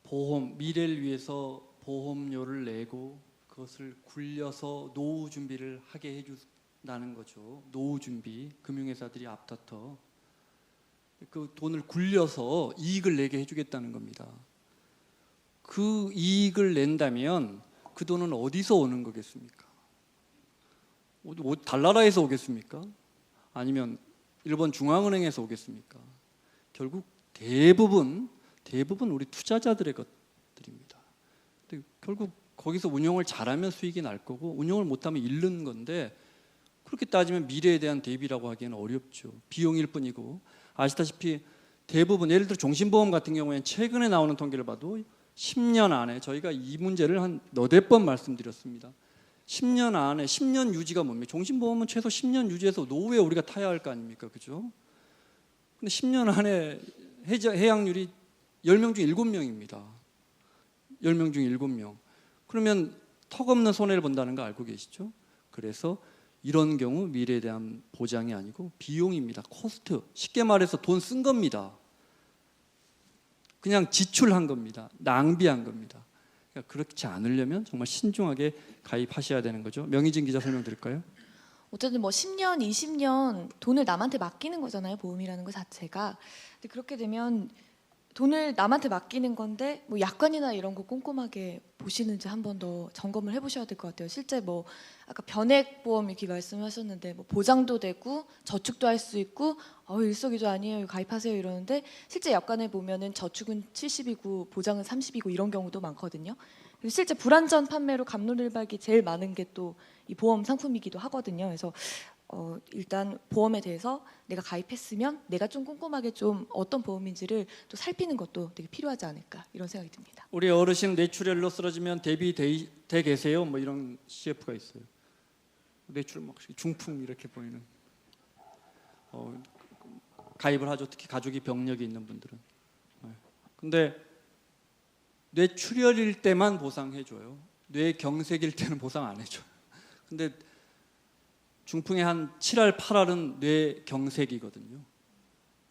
보험 미래를 위해서 보험료를 내고 그것을 굴려서 노후 준비를 하게 해준다는 거죠. 노후 준비 금융회사들이 앞다퉈 그 돈을 굴려서 이익을 내게 해주겠다는 겁니다. 그 이익을 낸다면 그 돈은 어디서 오는 거겠습니까? 달나라에서 오겠습니까? 아니면 일본 중앙은행에서 오겠습니까? 결국 대부분 우리 투자자들의 것들입니다. 근데 결국 거기서 운용을 잘하면 수익이 날 거고 운용을 못하면 잃는 건데 그렇게 따지면 미래에 대한 대비라고 하기에는 어렵죠. 비용일 뿐이고 아시다시피 대부분 예를 들어 종신보험 같은 경우에는 최근에 나오는 통계를 봐도 10년 안에 저희가 이 문제를 한 너댓 번 말씀드렸습니다. 10년 안에 10년 유지가 뭡니까? 종신보험은 최소 10년 유지해서 노후에 우리가 타야 할 거 아닙니까? 그죠? 근데 10년 안에 해약률이 10명 중 7명입니다. 10명 중 7명. 그러면 턱없는 손해를 본다는 거 알고 계시죠? 그래서 이런 경우 미래에 대한 보장이 아니고 비용입니다. 코스트. 쉽게 말해서 돈 쓴 겁니다. 그냥 지출한 겁니다. 낭비한 겁니다. 그러니까 그렇지 않으려면 정말 신중하게 가입하셔야 되는 거죠. 명희진 기자 설명 드릴까요? 어쨌든 뭐 10년, 20년 돈을 남한테 맡기는 거잖아요. 보험이라는 것 자체가. 근데 그렇게 되면 돈을 남한테 맡기는 건데 뭐 약관이나 이런 거 꼼꼼하게 보시는지 한 번 더 점검을 해보셔야 될 것 같아요. 실제 뭐 아까 변액보험 이렇게 말씀하셨는데 뭐 보장도 되고 저축도 할 수 있고 일석이조 아니에요 가입하세요 이러는데 실제 약관에 보면은 저축은 70이고 보장은 30이고 이런 경우도 많거든요. 그래서 실제 불안전 판매로 갑론을박이 제일 많은 게 또 이 보험 상품이기도 하거든요. 그래서 일단 보험에 대해서 내가 가입했으면 내가 좀 꼼꼼하게 좀 어떤 보험인지를 또 살피는 것도 되게 필요하지 않을까 이런 생각이 듭니다. 우리 어르신 뇌출혈로 쓰러지면 대비돼 계세요? 뭐 이런 CF가 있어요. 뇌출 막 중풍 이렇게 보이는 가입을 하죠. 특히 가족이 병력이 있는 분들은. 근데 뇌출혈일 때만 보상해줘요. 뇌경색일 때는 보상 안 해줘요. 근데 중풍의 한 7할, 8할은 뇌경색이거든요.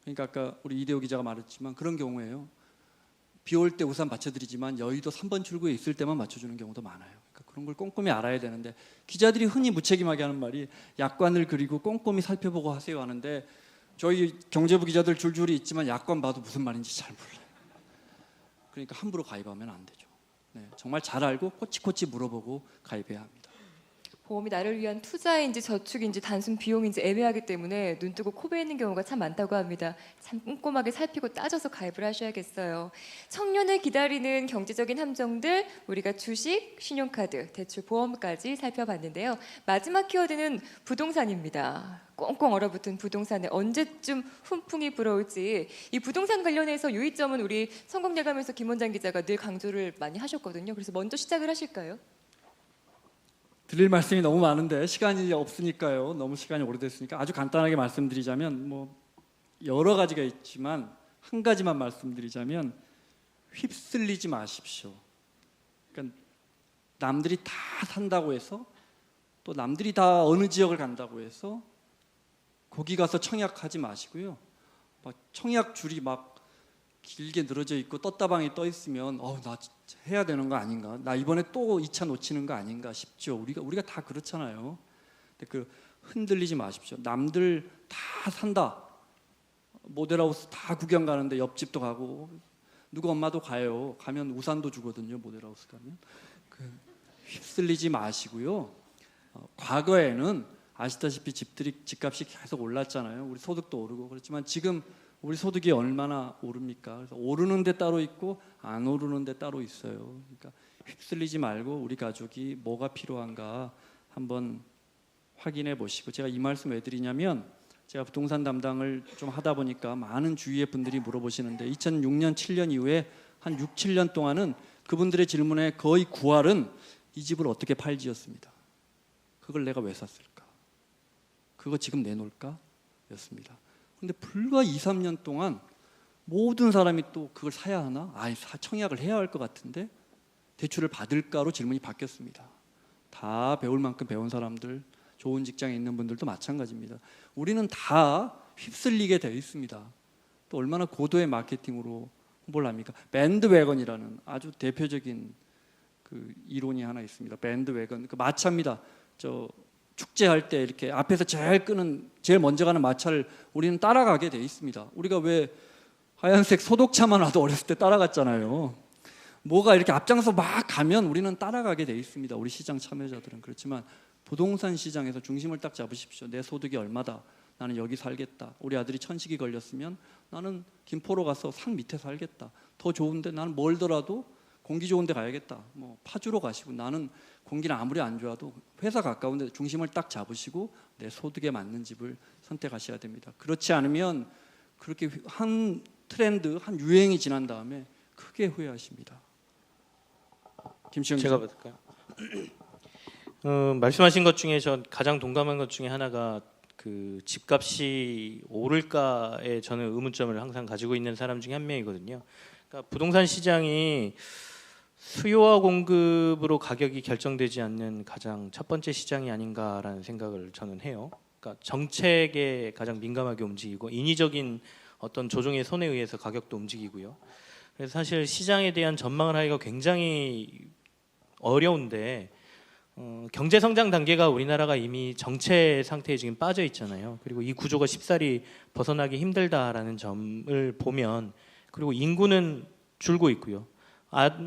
그러니까 아까 우리 이대호 기자가 말했지만 그런 경우에요. 비 올 때 우산 받쳐드리지만 여의도 3번 출구에 있을 때만 맞춰주는 경우도 많아요. 그러니까 그런 걸 꼼꼼히 알아야 되는데 기자들이 흔히 무책임하게 하는 말이 약관을 그리고 꼼꼼히 살펴보고 하세요 하는데 저희 경제부 기자들 줄줄이 있지만 약관 봐도 무슨 말인지 잘 몰라요. 그러니까 함부로 가입하면 안 되죠. 네, 정말 잘 알고 꼬치꼬치 물어보고 가입해야 합니다. 보험이 나를 위한 투자인지 저축인지 단순 비용인지 애매하기 때문에 눈 뜨고 코 베이는 경우가 참 많다고 합니다. 참 꼼꼼하게 살피고 따져서 가입을 하셔야겠어요. 청년을 기다리는 경제적인 함정들 우리가 주식, 신용카드, 대출, 보험까지 살펴봤는데요. 마지막 키워드는 부동산입니다. 꽁꽁 얼어붙은 부동산에 언제쯤 훈풍이 불어올지 이 부동산 관련해서 유의점은 우리 성공예감에서 김원장 기자가 늘 강조를 많이 하셨거든요. 그래서 먼저 시작을 하실까요? 드릴 말씀이 너무 많은데 시간이 없으니까요. 너무 시간이 오래됐으니까 아주 간단하게 말씀드리자면 뭐 여러 가지가 있지만 한 가지만 말씀드리자면 휩쓸리지 마십시오. 그러니까 남들이 다 산다고 해서 또 남들이 다 어느 지역을 간다고 해서 거기 가서 청약하지 마시고요. 막 청약 줄이 막 길게 늘어져 있고 떴다방이 떠 있으면 나 해야 되는 거 아닌가? 나 이번에 또 2차 놓치는 거 아닌가 싶죠. 우리가 다 그렇잖아요. 근데 그 흔들리지 마십시오. 남들 다 산다. 모델하우스 다 구경 가는데 옆집도 가고 누구 엄마도 가요. 가면 우산도 주거든요. 모델하우스 가면. 휩쓸리지 마시고요. 과거에는 아시다시피 집값이 계속 올랐잖아요. 우리 소득도 오르고 그렇지만 지금 우리 소득이 얼마나 오릅니까? 그래서 오르는 데 따로 있고 안 오르는 데 따로 있어요. 그러니까 휩쓸리지 말고 우리 가족이 뭐가 필요한가 한번 확인해 보시고 제가 이 말씀 왜 드리냐면 제가 부동산 담당을 좀 하다 보니까 많은 주위의 분들이 물어보시는데 2006년, 7년 이후에 한 6, 7년 동안은 그분들의 질문의 거의 9할은 이 집을 어떻게 팔지였습니다. 그걸 내가 왜 샀을까? 그거 지금 내놓을까? 였습니다. 근데 불과 2, 3년 동안 모든 사람이 또 그걸 사야 하나? 청약을 해야 할 것 같은데 대출을 받을까로 질문이 바뀌었습니다. 다 배울 만큼 배운 사람들, 좋은 직장에 있는 분들도 마찬가지입니다. 우리는 다 휩쓸리게 되어 있습니다. 또 얼마나 고도의 마케팅으로 홍보를 합니까? 밴드웨건이라는 아주 대표적인 그 이론이 하나 있습니다. 밴드웨건, 그 마차입니다. 저 축제할 때 이렇게 앞에서 제일 먼저 가는 마차를 우리는 따라가게 돼 있습니다. 우리가 왜 하얀색 소독차만 와도 어렸을 때 따라갔잖아요. 뭐가 이렇게 앞장서 막 가면 우리는 따라가게 돼 있습니다. 우리 시장 참여자들은. 그렇지만 부동산 시장에서 중심을 딱 잡으십시오. 내 소득이 얼마다. 나는 여기 살겠다. 우리 아들이 천식이 걸렸으면 나는 김포로 가서 산 밑에 살겠다. 더 좋은데 나는 멀더라도 공기 좋은 데 가야겠다. 뭐 파주로 가시고 나는 공기는 아무리 안 좋아도 회사 가까운데 중심을 딱 잡으시고 내 소득에 맞는 집을 선택하셔야 됩니다. 그렇지 않으면 그렇게 한 트렌드, 한 유행이 지난 다음에 크게 후회하십니다. 김시영 제가 기자. 받을까요? 말씀하신 것 중에 저 가장 동감한 것 중에 하나가 그 집값이 오를까에 저는 의문점을 항상 가지고 있는 사람 중에 한 명이거든요. 그러니까 부동산 시장이 수요와 공급으로 가격이 결정되지 않는 가장 첫 번째 시장이 아닌가라는 생각을 저는 해요. 그러니까 정책에 가장 민감하게 움직이고 인위적인 어떤 조종의 손에 의해서 가격도 움직이고요. 그래서 사실 시장에 대한 전망을 하기가 굉장히 어려운데 경제 성장 단계가 우리나라가 이미 정체 상태에 지금 빠져 있잖아요. 그리고 이 구조가 쉽사리 벗어나기 힘들다라는 점을 보면, 그리고 인구는 줄고 있고요.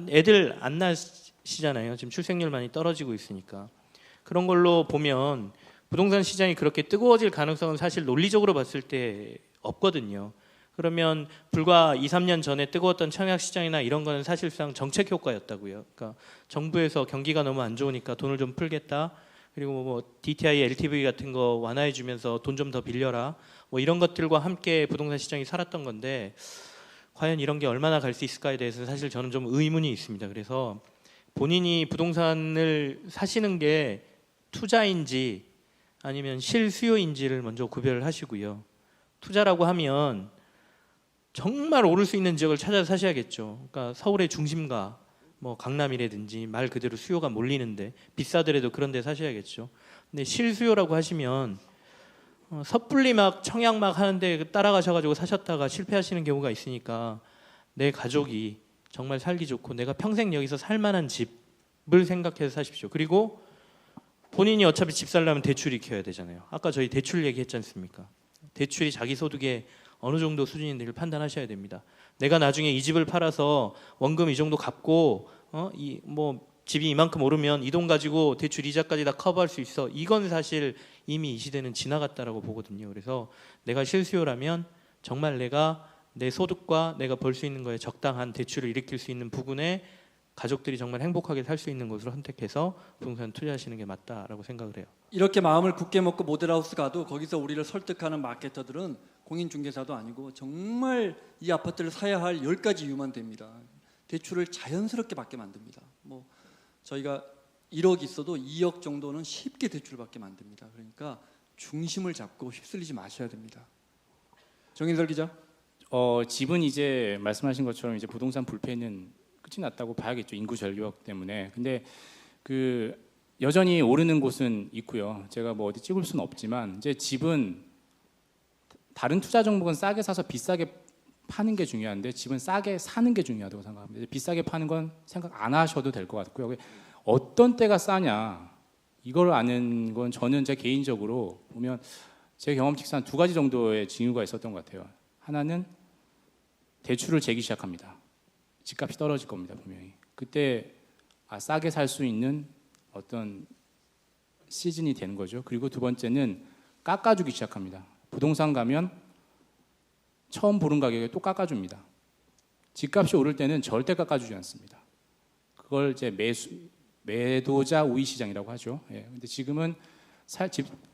애들 안 낳으시잖아요. 지금 출생률 많이 떨어지고 있으니까. 그런 걸로 보면 부동산 시장이 그렇게 뜨거워질 가능성은 사실 논리적으로 봤을 때 없거든요. 그러면 불과 2, 3년 전에 뜨거웠던 청약 시장이나 이런 거는 사실상 정책 효과였다고요. 그러니까 정부에서 경기가 너무 안 좋으니까 돈을 좀 풀겠다. 그리고 뭐 DTI, LTV 같은 거 완화해 주면서 돈 좀 더 빌려라. 뭐 이런 것들과 함께 부동산 시장이 살았던 건데 과연 이런 게 얼마나 갈 수 있을까에 대해서 사실 저는 좀 의문이 있습니다. 그래서 본인이 부동산을 사시는 게 투자인지 아니면 실수요인지를 먼저 구별을 하시고요. 투자라고 하면 정말 오를 수 있는 지역을 찾아서 사셔야겠죠. 그러니까 서울의 중심가, 뭐 강남이라든지 말 그대로 수요가 몰리는데 비싸더라도 그런 데 사셔야겠죠. 근데 실수요라고 하시면 섣불리 막 청약 막 하는데 따라가셔가지고 사셨다가 실패하시는 경우가 있으니까 내 가족이 정말 살기 좋고 내가 평생 여기서 살 만한 집을 생각해서 사십시오. 그리고 본인이 어차피 집 살려면 대출이 켜야 되잖아요. 아까 저희 대출 얘기했지 않습니까? 대출이 자기 소득에 어느 정도 수준인지를 판단하셔야 됩니다. 내가 나중에 이 집을 팔아서 원금 이 정도 갚고 집이 이만큼 오르면 이 돈 가지고 대출 이자까지 다 커버할 수 있어. 이건 사실 이미 이 시대는 지나갔다라고 보거든요. 그래서 내가 실수요라면 정말 내가 내 소득과 내가 벌 수 있는 거에 적당한 대출을 일으킬 수 있는 부분에 가족들이 정말 행복하게 살 수 있는 곳으로 선택해서 부동산 투자하시는 게 맞다라고 생각을 해요. 이렇게 마음을 굳게 먹고 모델하우스 가도 거기서 우리를 설득하는 마케터들은 공인중개사도 아니고 정말 이 아파트를 사야 할 10가지 이유만 됩니다. 대출을 자연스럽게 받게 만듭니다. 뭐 저희가 1억 있어도 2억 정도는 쉽게 대출받게 만듭니다. 그러니까 중심을 잡고 휩쓸리지 마셔야 됩니다. 정인설 기자. 집은 이제 말씀하신 것처럼 이제 부동산 불패는 끝이 났다고 봐야겠죠. 인구 전력 때문에. 근데 그 여전히 오르는 곳은 있고요. 제가 뭐 어디 찍을 수는 없지만 이제 집은 다른 투자 종목은 싸게 사서 비싸게 파는 게 중요한데 집은 싸게 사는 게 중요하다고 생각합니다. 이제 비싸게 파는 건 생각 안 하셔도 될 것 같고요. 어떤 때가 싸냐 이걸 아는 건 저는 제 개인적으로 보면 제 경험칙상 2가지 정도의 징후가 있었던 것 같아요. 하나는 대출을 재기 시작합니다. 집값이 떨어질 겁니다, 분명히. 그때 싸게 살 수 있는 어떤 시즌이 되는 거죠. 그리고 두 번째는 깎아주기 시작합니다. 부동산 가면 처음 보는 가격에 또 깎아줍니다. 집값이 오를 때는 절대 깎아주지 않습니다. 그걸 이제 매도자 우위 시장이라고 하죠. 근데 지금은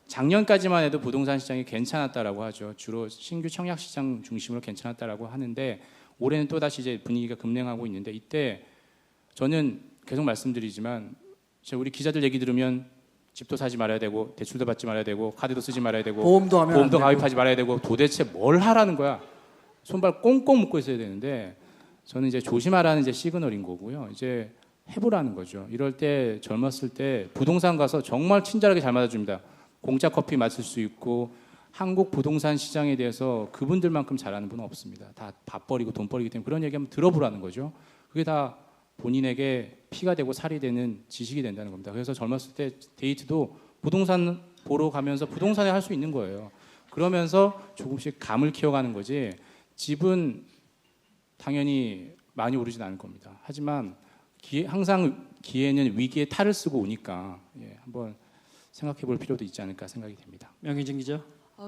작년까지만 해도 부동산 시장이 괜찮았다라고 하죠. 주로 신규 청약 시장 중심으로 괜찮았다라고 하는데 올해는 또 다시 이제 분위기가 급냉하고 있는데 이때 저는 계속 말씀드리지만 우리 기자들 얘기 들으면 집도 사지 말아야 되고 대출도 받지 말아야 되고 카드도 쓰지 말아야 되고 보험도 하면 보험도 안 되고. 가입하지 말아야 되고 도대체 뭘 하라는 거야? 손발 꽁꽁 묶고 있어야 되는데 저는 이제 조심하라는 이제 시그널인 거고요. 이제 해보라는 거죠. 이럴 때 젊었을 때 부동산 가서 정말 친절하게 잘 맞아줍니다. 공짜 커피 마실 수 있고 한국 부동산 시장에 대해서 그분들만큼 잘하는 분은 없습니다. 다 밥벌이고 돈벌이기 때문에 그런 얘기 한번 들어보라는 거죠. 그게 다 본인에게 피가 되고 살이 되는 지식이 된다는 겁니다. 그래서 젊었을 때 데이트도 부동산 보러 가면서 부동산에 할 수 있는 거예요. 그러면서 조금씩 감을 키워가는 거지 집은 당연히 많이 오르진 않을 겁니다. 하지만 항상 기회는 위기에 탈을 쓰고 오니까 한번 생각해 볼 필요도 있지 않을까 생각이 됩니다. 명희진 기자.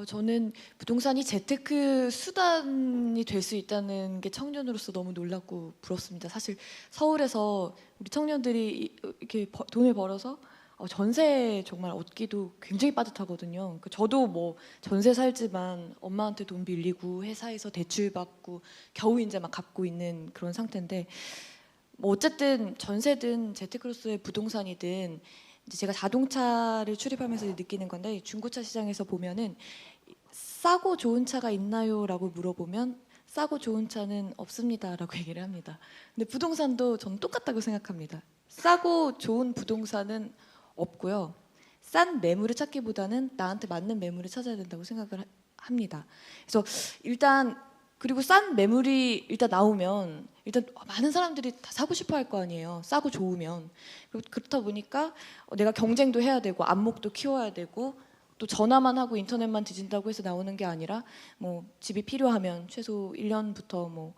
저는 부동산이 재테크 수단이 될 수 있다는 게 청년으로서 너무 놀랍고 부럽습니다. 사실 서울에서 우리 청년들이 이렇게 돈을 벌어서 전세 정말 얻기도 굉장히 빠듯하거든요. 그러니까 저도 뭐 전세 살지만 엄마한테 돈 빌리고 회사에서 대출 받고 겨우 이제 막 갚고 있는 그런 상태인데 뭐 어쨌든 전세든 재테크로서의 부동산이든 이제 제가 자동차를 출입하면서 느끼는 건데 중고차 시장에서 보면은 싸고 좋은 차가 있나요라고 물어보면 싸고 좋은 차는 없습니다라고 얘기를 합니다. 근데 부동산도 저는 똑같다고 생각합니다. 싸고 좋은 부동산은 없고요. 싼 매물을 찾기보다는 나한테 맞는 매물을 찾아야 된다고 생각을 합니다. 그래서 일단 그리고 싼 매물이 일단 나오면 일단 많은 사람들이 다 사고 싶어 할 거 아니에요. 싸고 좋으면. 그렇다 보니까 내가 경쟁도 해야 되고 안목도 키워야 되고 또 전화만 하고 인터넷만 뒤진다고 해서 나오는 게 아니라 뭐 집이 필요하면 최소 1년부터 뭐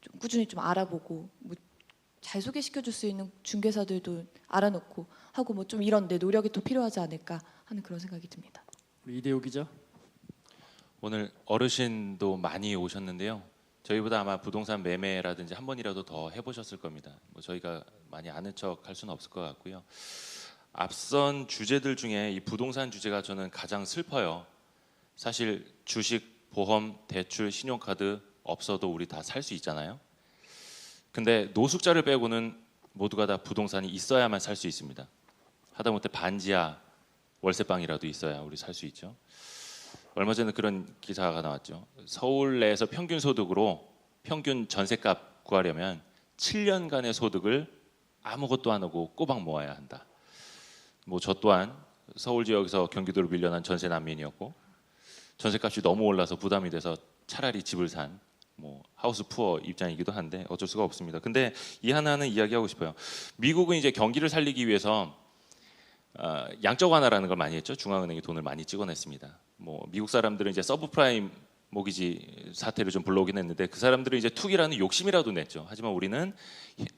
좀 꾸준히 좀 알아보고 뭐 잘 소개시켜 줄 수 있는 중개사들도 알아놓고 하고 뭐 좀 이런 내 노력이 또 필요하지 않을까 하는 그런 생각이 듭니다. 우리 이대호 기자. 오늘 어르신도 많이 오셨는데요. 저희보다 아마 부동산 매매라든지 한 번이라도 더 해보셨을 겁니다. 뭐 저희가 많이 아는 척 할 수는 없을 것 같고요. 앞선 주제들 중에 이 부동산 주제가 저는 가장 슬퍼요. 사실 주식, 보험, 대출, 신용카드 없어도 우리 다 살 수 있잖아요. 근데 노숙자를 빼고는 모두가 다 부동산이 있어야만 살 수 있습니다. 하다못해 반지하 월세방이라도 있어야 우리 살 수 있죠. 얼마 전에 그런 기사가 나왔죠. 서울 내에서 평균 소득으로 평균 전셋값 구하려면 7년간의 소득을 아무것도 안 하고 꼬박 모아야 한다. 뭐 저 또한 서울 지역에서 경기도로 밀려난 전세 난민이었고 전셋값이 너무 올라서 부담이 돼서 차라리 집을 산 뭐 하우스 푸어 입장이기도 한데 어쩔 수가 없습니다. 근데 이 하나는 이야기하고 싶어요. 미국은 이제 경기를 살리기 위해서 양적 완화라는 걸 많이 했죠. 중앙은행이 돈을 많이 찍어냈습니다. 뭐 미국 사람들은 이제 서브프라임 모기지 사태를 좀 불러오긴 했는데 그 사람들은 이제 투기라는 욕심이라도 냈죠. 하지만 우리는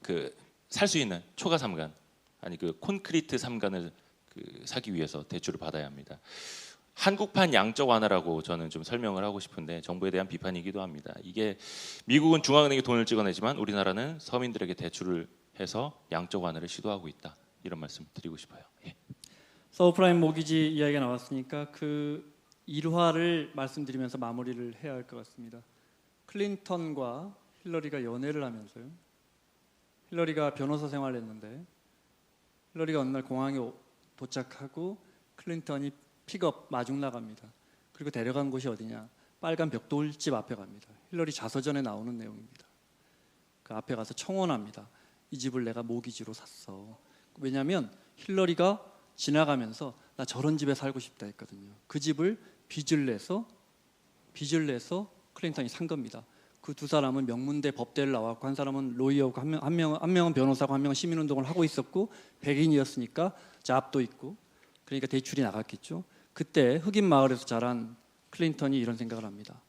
그 살 수 있는 초가 삼간 아니 그 콘크리트 삼간을 사기 위해서 대출을 받아야 합니다. 한국판 양적 완화라고 저는 좀 설명을 하고 싶은데 정부에 대한 비판이기도 합니다. 이게 미국은 중앙은행이 돈을 찍어내지만 우리나라는 서민들에게 대출을 해서 양적 완화를 시도하고 있다. 이런 말씀 드리고 싶어요. 예. 서브프라임 모기지 이야기가 나왔으니까 그 일화를 말씀드리면서 마무리를 해야 할 것 같습니다. 클린턴과 힐러리가 연애를 하면서요. 힐러리가 변호사 생활을 했는데 힐러리가 어느 날 공항에 도착하고 클린턴이 픽업 마중 나갑니다. 그리고 데려간 곳이 어디냐? 빨간 벽돌집 앞에 갑니다. 힐러리 자서전에 나오는 내용입니다. 그 앞에 가서 청혼합니다. 이 집을 내가 모기지로 샀어. 왜냐하면 힐러리가 지나가면서 나 저런 집에 살고 싶다 했거든요. 그 집을 빚을 내서 클린턴이 산 겁니다. 그 두 사람은 명문대 법대를 나왔고 한 사람은 로이어고 한 명은 변호사고 한 명은 시민운동을 하고 있었고 백인이었으니까 잡도 있고 그러니까 대출이 나갔겠죠. 그때 흑인 마을에서 자란 클린턴이 이런 생각을 합니다.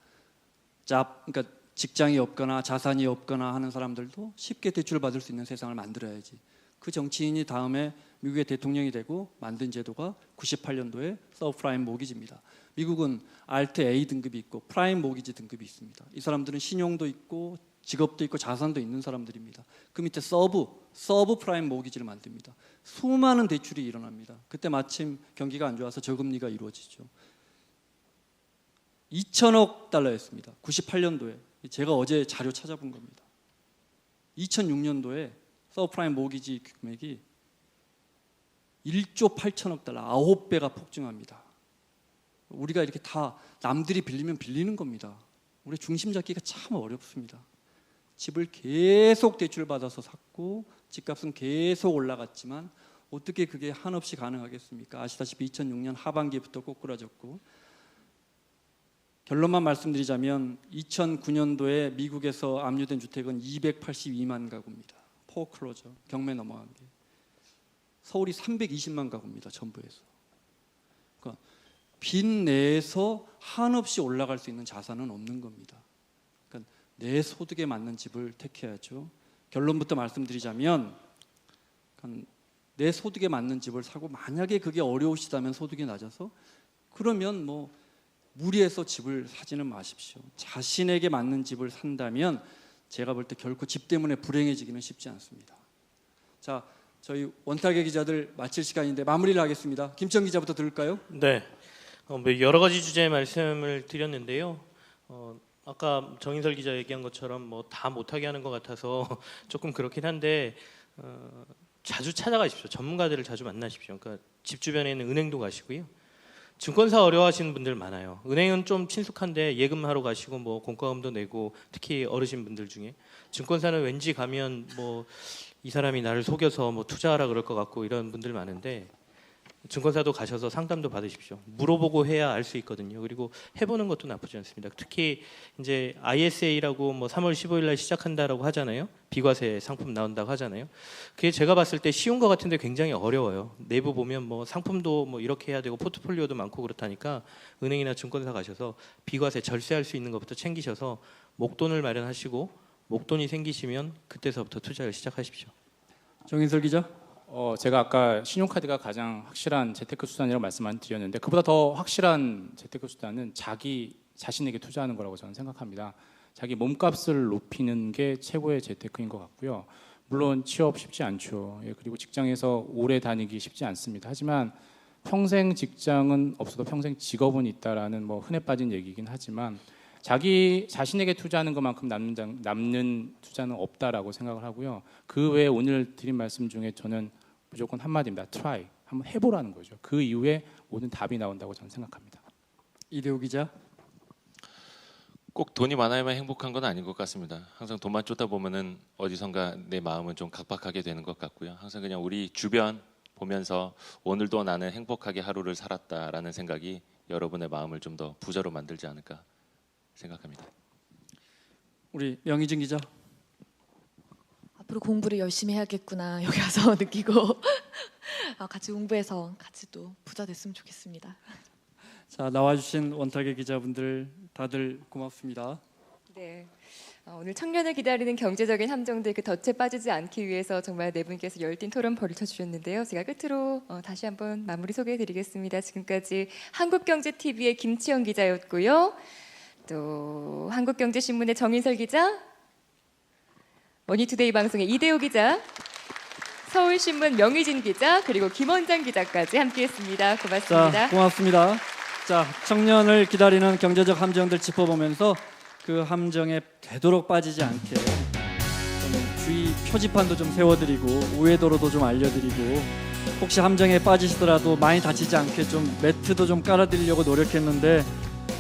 그러니까 직장이 없거나 자산이 없거나 하는 사람들도 쉽게 대출을 받을 수 있는 세상을 만들어야지. 그 정치인이 다음에 미국의 대통령이 되고 만든 제도가 98년도에 서브프라임 모기지입니다. 미국은 알트 A 등급이 있고 프라임 모기지 등급이 있습니다. 이 사람들은 신용도 있고 직업도 있고 자산도 있는 사람들입니다. 그 밑에 서브 프라임 모기지를 만듭니다. 수많은 대출이 일어납니다. 그때 마침 경기가 안 좋아서 저금리가 이루어지죠. 2천억 달러였습니다. 98년도에 제가 어제 자료 찾아본 겁니다. 2006년도에 서브프라임 모기지 금액이 1조 8천억 달러, 9배가 폭증합니다. 우리가 이렇게 다 남들이 빌리면 빌리는 겁니다. 우리 중심 잡기가 참 어렵습니다. 집을 계속 대출받아서 샀고 집값은 계속 올라갔지만 어떻게 그게 한없이 가능하겠습니까? 아시다시피 2006년 하반기부터 꼬꾸라졌고, 결론만 말씀드리자면 2009년도에 미국에서 압류된 주택은 282만 가구입니다. 포클로저, 경매 넘어간 게. 서울이 320만 가구입니다. 전부에서. 그러니까 빚 내에서 한없이 올라갈 수 있는 자산은 없는 겁니다. 그러니까 내 소득에 맞는 집을 택해야죠. 결론부터 말씀드리자면, 그러니까 내 소득에 맞는 집을 사고, 만약에 그게 어려우시다면, 소득이 낮아서, 그러면 뭐 무리해서 집을 사지는 마십시오. 자신에게 맞는 집을 산다면 제가 볼 때 결코 집 때문에 불행해지기는 쉽지 않습니다. 자, 저희 원탁의 기자들 마칠 시간인데 마무리를 하겠습니다. 김천 기자부터 들을까요? 네. 뭐 여러 가지 주제의 말씀을 드렸는데요. 아까 정인설 기자 얘기한 것처럼 뭐 다 못하게 하는 것 같아서 조금 그렇긴 한데, 자주 찾아가십시오. 전문가들을 자주 만나십시오. 그러니까 집 주변에 있는 은행도 가시고요. 증권사 어려워하시는 분들 많아요. 은행은 좀 친숙한데 예금하러 가시고 뭐 공과금도 내고, 특히 어르신 분들 중에 증권사는 왠지 가면 뭐 이 사람이 나를 속여서 뭐 투자하라 그럴 것 같고 이런 분들 많은데, 증권사도 가셔서 상담도 받으십시오. 물어보고 해야 알 수 있거든요. 그리고 해보는 것도 나쁘지 않습니다. 특히 이제 ISA라고 뭐 3월 15일 날 시작한다라고 하잖아요. 비과세 상품 나온다고 하잖아요. 그게 제가 봤을 때 쉬운 것 같은데 굉장히 어려워요. 내부 보면 뭐 상품도 뭐 이렇게 해야 되고 포트폴리오도 많고 그렇다니까, 은행이나 증권사 가셔서 비과세 절세할 수 있는 것부터 챙기셔서 목돈을 마련하시고, 목돈이 생기시면 그때서부터 투자를 시작하십시오. 정인설 기자. 제가 아까 신용카드가 가장 확실한 재테크 수단이라고 말씀드렸는데, 그보다 더 확실한 재테크 수단은 자기 자신에게 투자하는 거라고 저는 생각합니다. 자기 몸값을 높이는 게 최고의 재테크인 것 같고요. 물론 취업 쉽지 않죠. 그리고 직장에서 오래 다니기 쉽지 않습니다. 하지만 평생 직장은 없어도 평생 직업은 있다라는 뭐 흔해 빠진 얘기이긴 하지만, 자기 자신에게 투자하는 것만큼 남는 투자는 없다라고 생각을 하고요. 그 외에 오늘 드린 말씀 중에 저는 무조건 한마디입니다. try. 한번 해보라는 거죠. 그 이후에 모든 답이 나온다고 저는 생각합니다. 이대호 기자. 꼭 돈이 많아야만 행복한 건 아닌 것 같습니다. 항상 돈만 쫓다 보면은 어디선가 내 마음은 좀 각박하게 되는 것 같고요. 항상 그냥 우리 주변 보면서 오늘도 나는 행복하게 하루를 살았다라는 생각이 여러분의 마음을 좀 더 부자로 만들지 않을까 생각합니다. 우리 명희진 기자. 앞으로 공부를 열심히 해야겠구나 여기 와서 느끼고 같이 공부해서 같이 또 부자 됐으면 좋겠습니다. 자, 나와주신 원탁의 기자분들 다들 고맙습니다. 네. 오늘 청년을 기다리는 경제적인 함정들 그 덫에 빠지지 않기 위해서 정말 네 분께서 열띤 토론 벌여주셨는데요. 제가 끝으로 다시 한번 마무리 소개해드리겠습니다. 지금까지 한국경제TV의 김치영 기자였고요. 또 한국경제신문의 정인설 기자, 머니투데이 방송의 이대호 기자, 서울신문 명희진 기자, 그리고 김원장 기자까지 함께했습니다. 고맙습니다. 자, 고맙습니다. 자, 청년을 기다리는 경제적 함정들 짚어보면서 그 함정에 되도록 빠지지 않게 좀 주의 표지판도 좀 세워드리고 우회도로도 좀 알려드리고, 혹시 함정에 빠지시더라도 많이 다치지 않게 좀 매트도 좀 깔아드리려고 노력했는데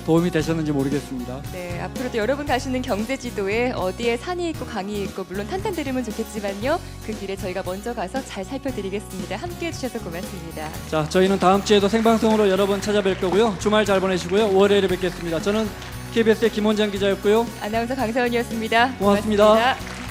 도움이 되셨는지 모르겠습니다. 네, 앞으로도 여러분 가시는 경제 지도에 어디에 산이 있고 강이 있고 물론 탄탄대로면 좋겠지만요. 그 길에 저희가 먼저 가서 잘 살펴드리겠습니다. 함께해 주셔서 고맙습니다. 자, 저희는 다음 주에도 생방송으로 여러분 찾아뵐 거고요. 주말 잘 보내시고요. 월요일에 뵙겠습니다. 저는 KBS의 김원장 기자였고요. 아나운서 강사원이었습니다. 고맙습니다. 고맙습니다.